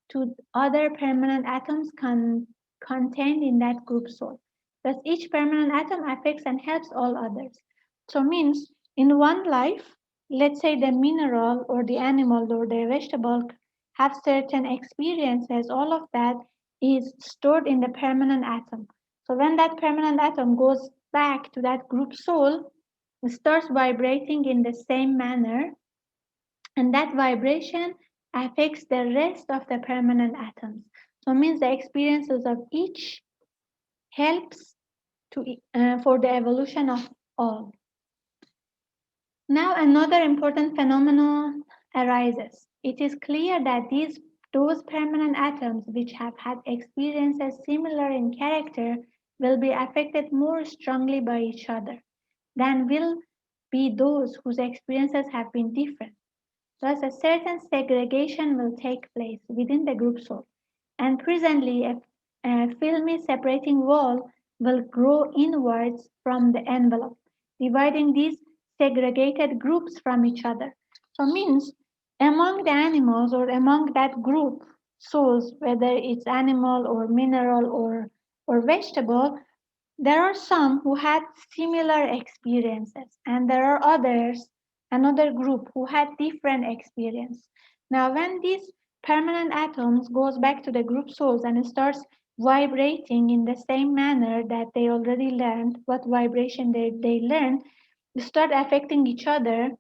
to other permanent atoms contained in that group soul. Thus each permanent atom affects and helps all others. So means in one life, let's say the mineral or the animal or the vegetable have certain experiences, all of that is stored in the permanent atom. So when that permanent atom goes back to that group soul, it starts vibrating in the same manner, and that vibration affects the rest of the permanent atoms. So it means the experiences of each helps for the evolution of all. Now another important phenomenon arises. It is clear that those permanent atoms which have had experiences similar in character will be affected more strongly by each other than will be those whose experiences have been different. Thus, a certain segregation will take place within the group soul, and presently a filmy separating wall will grow inwards from the envelope, dividing these segregated groups from each other. So means among the animals or among that group souls, whether it's animal or mineral or vegetable, there are some who had similar experiences, and there are others, another group who had different experience. Now, when these permanent atoms goes back to the group souls and starts vibrating in the same manner that they already learned, what vibration they learned, they start affecting each other.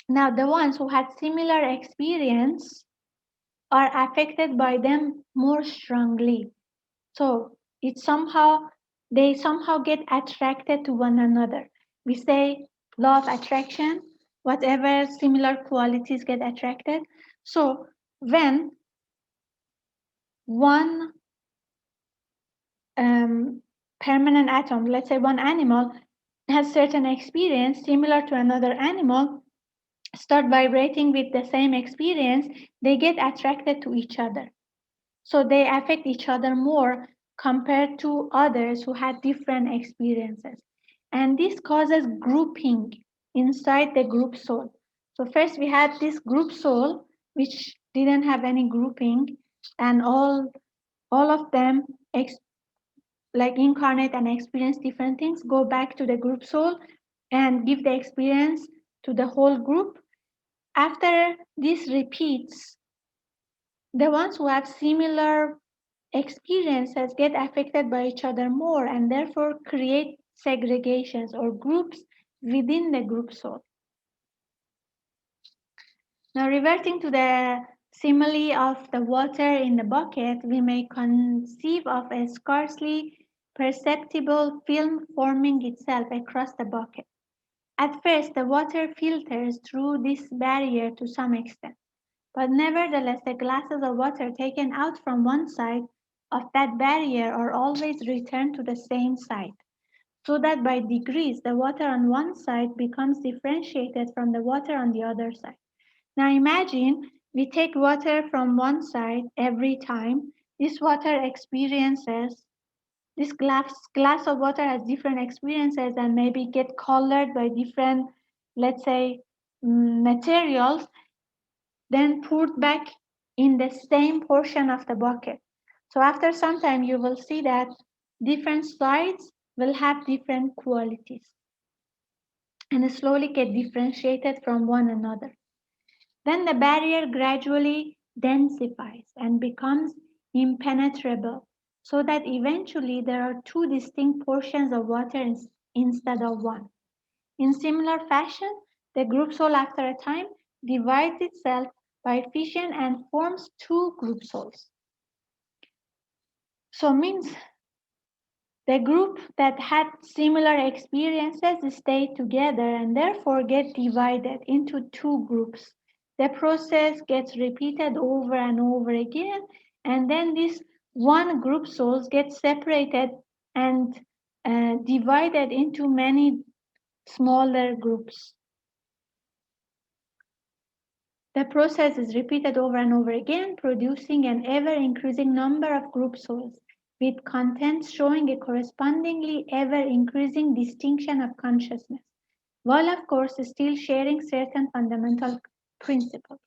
Now, the ones who had similar experience are affected by them more strongly. So they somehow get attracted to one another. We say law of attraction, whatever similar qualities get attracted. So when one permanent atom, let's say one animal, has certain experience similar to another animal, start vibrating with the same experience, they get attracted to each other. So they affect each other more compared to others who had different experiences. And this causes grouping inside the group soul. So first we had this group soul, which didn't have any grouping, and all of them like incarnate and experience different things, go back to the group soul and give the experience to the whole group. After this repeats, the ones who have similar experiences get affected by each other more and therefore create segregations or groups within the group soul. Now, reverting to the simile of the water in the bucket, we may conceive of a scarcely perceptible film forming itself across the bucket. At first, the water filters through this barrier to some extent, but nevertheless, the glasses of water taken out from one side of that barrier are always returned to the same side, so that by degrees the water on one side becomes differentiated from the water on the other side. Now imagine we take water from one side every time. This water experiences, this glass of water has different experiences and maybe get colored by different, let's say, materials, then poured back in the same portion of the bucket. So after some time, you will see that different sides will have different qualities and slowly get differentiated from one another. Then the barrier gradually densifies and becomes impenetrable, so that eventually there are two distinct portions of water instead of one. In similar fashion, the group soul after a time divides itself by fission and forms two group souls. So means the group that had similar experiences stay together and therefore get divided into two groups. The process gets repeated over and over again, and then this one group souls get separated and divided into many smaller groups. The process is repeated over and over again, producing an ever-increasing number of group souls, with contents showing a correspondingly ever-increasing distinction of consciousness, while of course still sharing certain fundamental principles.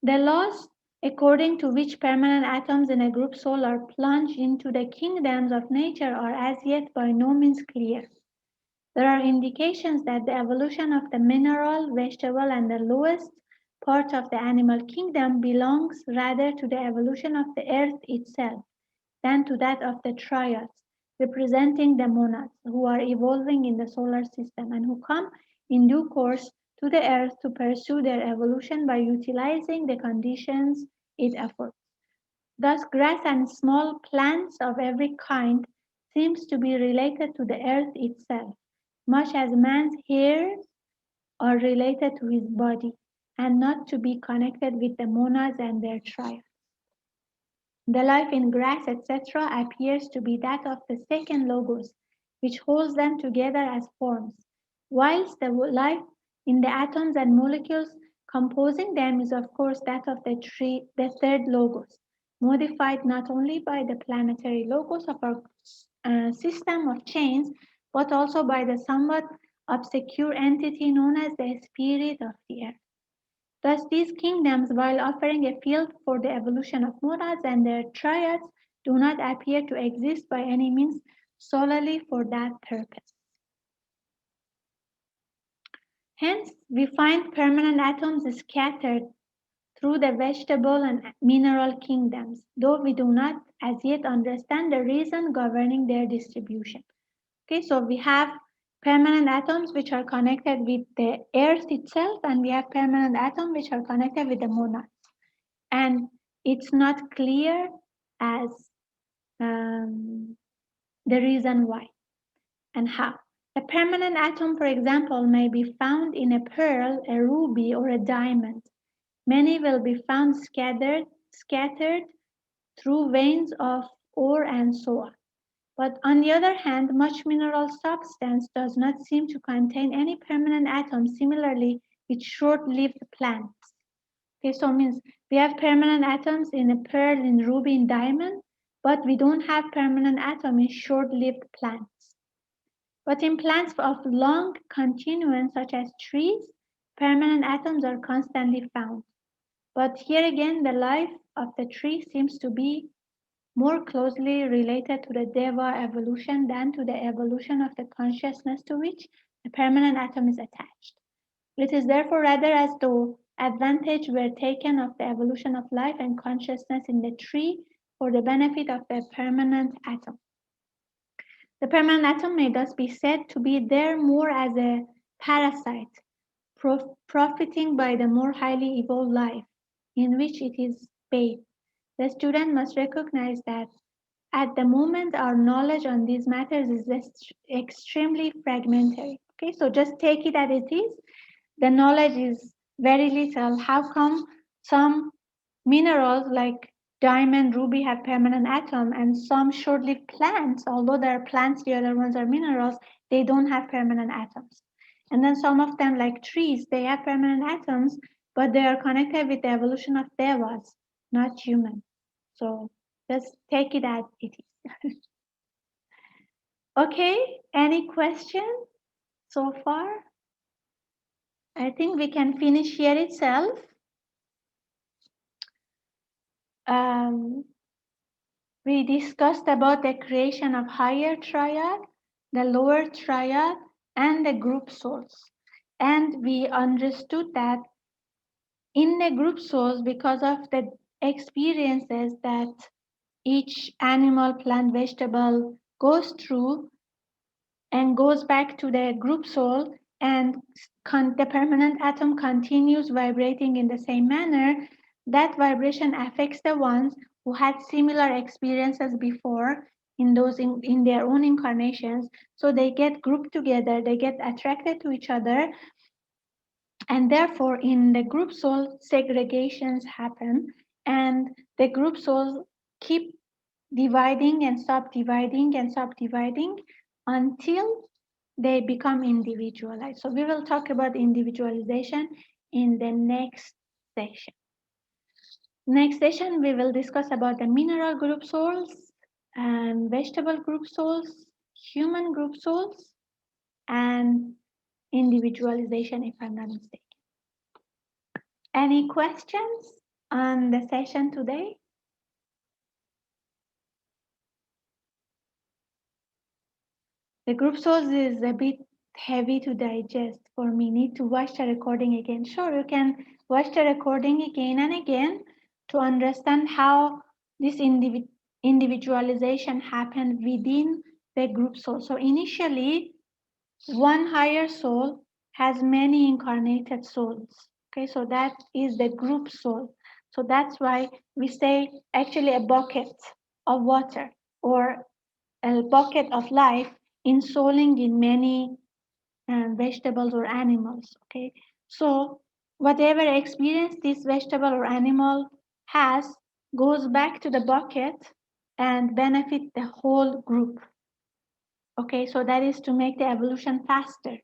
The laws according to which permanent atoms in a group soul are plunged into the kingdoms of nature are as yet by no means clear. There are indications that the evolution of the mineral, vegetable, and the lowest part of the animal kingdom belongs rather to the evolution of the earth itself than to that of the triads, representing the monads, who are evolving in the solar system and who come in due course to the earth to pursue their evolution by utilizing the conditions it affords. Thus, grass and small plants of every kind seems to be related to the earth itself, much as man's hairs are related to his body, and not to be connected with the monads and their tribe. The life in grass, etc., appears to be that of the second logos, which holds them together as forms, whilst the life in the atoms and molecules composing them is, of course, that of the third logos, modified not only by the planetary logos of our system of chains, but also by the somewhat obscure entity known as the spirit of the earth. Thus, these kingdoms, while offering a field for the evolution of monads and their triads, do not appear to exist by any means solely for that purpose. Hence, we find permanent atoms scattered through the vegetable and mineral kingdoms, though we do not as yet understand the reason governing their distribution. Okay, so we have permanent atoms which are connected with the earth itself, and we have permanent atoms which are connected with the monads. And it's not clear as the reason why and how. A permanent atom, for example, may be found in a pearl, a ruby, or a diamond. Many will be found scattered through veins of ore and so on. But on the other hand, much mineral substance does not seem to contain any permanent atoms, similarly with short-lived plants. Okay, so it means we have permanent atoms in a pearl, in ruby, in diamond, but we don't have permanent atom in short-lived plants. But in plants of long continuance, such as trees, permanent atoms are constantly found. But here again, the life of the tree seems to be more closely related to the Deva evolution than to the evolution of the consciousness to which a permanent atom is attached. It is therefore rather as though advantage were taken of the evolution of life and consciousness in the tree for the benefit of the permanent atom. The permanent atom may thus be said to be there more as a parasite, profiting by the more highly evolved life in which it is bathed. The student must recognize that at the moment our knowledge on these matters is extremely fragmentary. Okay, so just take it as it is. The knowledge is very little. How come some minerals like diamond, ruby have permanent atom and some short-lived plants, although they're plants, the other ones are minerals, they don't have permanent atoms. And then some of them like trees, they have permanent atoms, but they are connected with the evolution of devas, not human. So just take it as it is. Okay, any question so far? I think we can finish here itself. We discussed about the creation of higher triad, the lower triad, and the group souls. And we understood that in the group souls, because of the experiences that each animal, plant, vegetable goes through and goes back to the group soul, and the permanent atom continues vibrating in the same manner, that vibration affects the ones who had similar experiences before in their own incarnations. So they get grouped together, they get attracted to each other, and therefore in the group soul segregations happen, and the group souls keep dividing and subdividing and subdividing until they become individualized. So we will talk about individualization in the next session. Next session, we will discuss about the mineral group souls and vegetable group souls, human group souls, and individualization, if I'm not mistaken. Any questions on the session today? The group souls is a bit heavy to digest for me. Need to watch the recording again. Sure, you can watch the recording again and again to understand how this individualization happened within the group soul. So initially, one higher soul has many incarnated souls. Okay, so that is the group soul. So that's why we say actually a bucket of water or a bucket of life insouling in many vegetables or animals. Okay, so whatever experience this vegetable or animal has goes back to the bucket and benefit the whole group. Okay, so that is to make the evolution faster,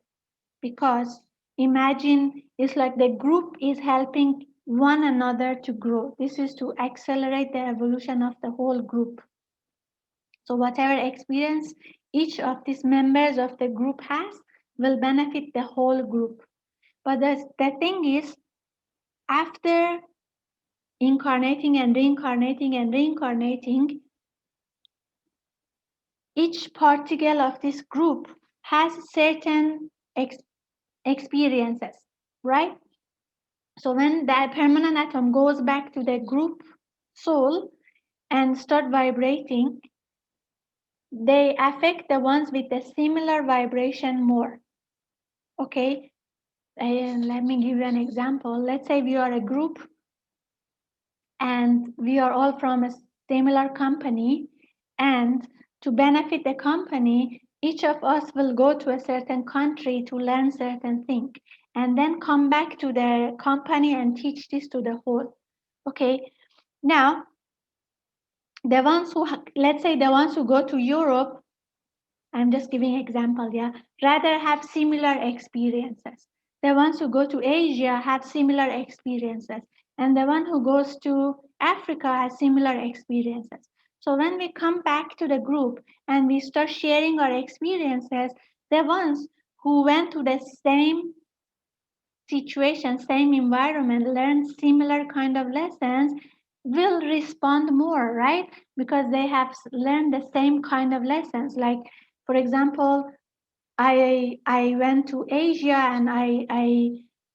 because imagine it's like the group is helping one another to grow. This is to accelerate the evolution of the whole group. So whatever experience each of these members of the group has will benefit the whole group. But the thing is, after incarnating and reincarnating and reincarnating, each particle of this group has certain experiences, right? So when that permanent atom goes back to the group soul and start vibrating, they affect the ones with the similar vibration more. Okay, and let me give you an example. Let's say we are a group and we are all from a similar company, and to benefit the company, each of us will go to a certain country to learn certain things and then come back to the company and teach this to the whole. Okay, now the ones who, let's say the ones who go to Europe, I'm just giving example, yeah, rather have similar experiences. The ones who go to Asia have similar experiences, and the one who goes to Africa has similar experiences. So when we come back to the group and we start sharing our experiences, the ones who went to the same situation, same environment, learn similar kind of lessons, will respond more, right? Because they have learned the same kind of lessons. Like, for example, I went to Asia and I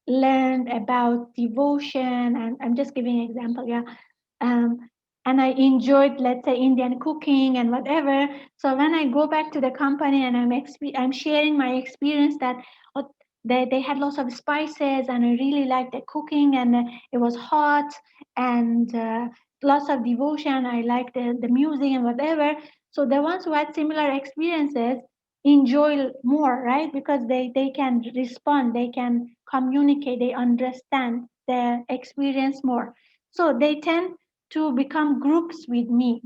learned about devotion, and I'm just giving an example, yeah. Um, and I enjoyed, let's say, Indian cooking and whatever. So when I go back to the company and I'm sharing my experience that oh, they had lots of spices and I really liked the cooking and it was hot and lots of devotion. I liked the music and whatever. So the ones who had similar experiences enjoy more, right? Because they can respond, they can communicate, they understand the experience more. So they tend to become groups with me.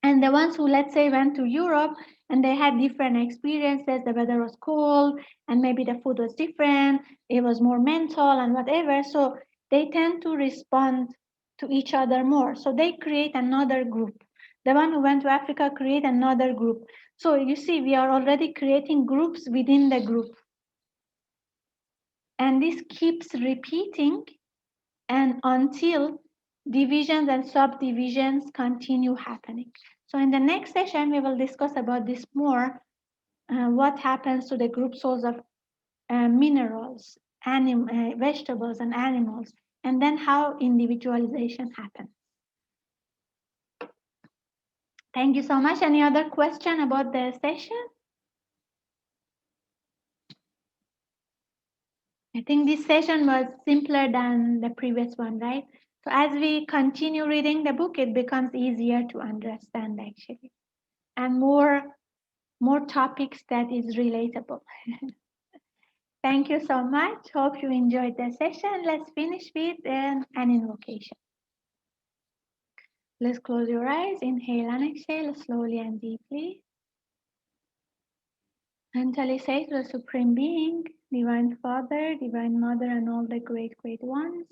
And the ones who, let's say, went to Europe and they had different experiences, the weather was cold and maybe the food was different, it was more mental and whatever. So they tend to respond to each other more. So they create another group. The one who went to Africa create another group. So you see, we are already creating groups within the group. And this keeps repeating and until divisions and subdivisions continue happening. So in the next session, we will discuss about this more, what happens to the group souls of minerals, vegetables and animals, and then how individualization happens. Thank you so much. Any other question about the session? I think this session was simpler than the previous one, right? So as we continue reading the book, it becomes easier to understand actually, and more topics that is relatable. Thank you so much. Hope you enjoyed the session. Let's finish with an invocation. Let's close your eyes. Inhale and exhale slowly and deeply. Mentally say to the Supreme Being, Divine Father, Divine Mother, and all the great, great ones,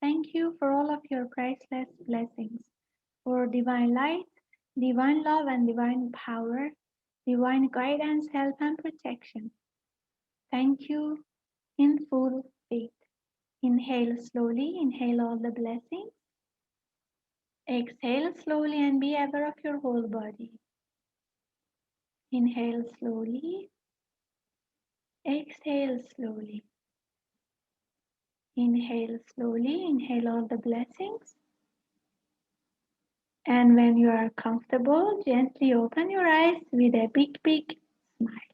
thank you for all of your priceless blessings, for divine light, divine love, and divine power, divine guidance, help, and protection. Thank you in full faith. Inhale slowly, inhale all the blessings. Exhale slowly and be aware of your whole body. Inhale slowly, exhale slowly. Inhale slowly, inhale all the blessings. And when you are comfortable, gently open your eyes with a big, big smile.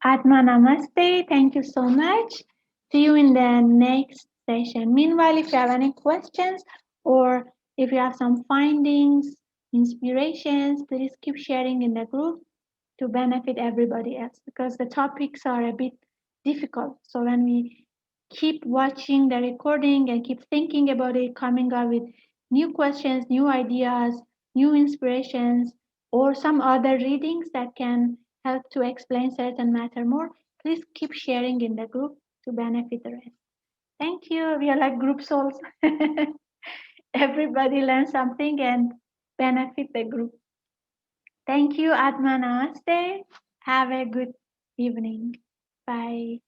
Atma Namaste. Thank you so much. See you in the next session. Meanwhile, if you have any questions or if you have some findings, inspirations, please keep sharing in the group to benefit everybody else because the topics are a bit difficult. So when we keep watching the recording and keep thinking about it, coming up with new questions, new ideas, new inspirations, or some other readings that can help to explain certain matter more, please keep sharing in the group to benefit the rest. Thank you. We are like group souls. Everybody learn something and benefit the group. Thank you, Atma Namaste. Have a good evening. Bye.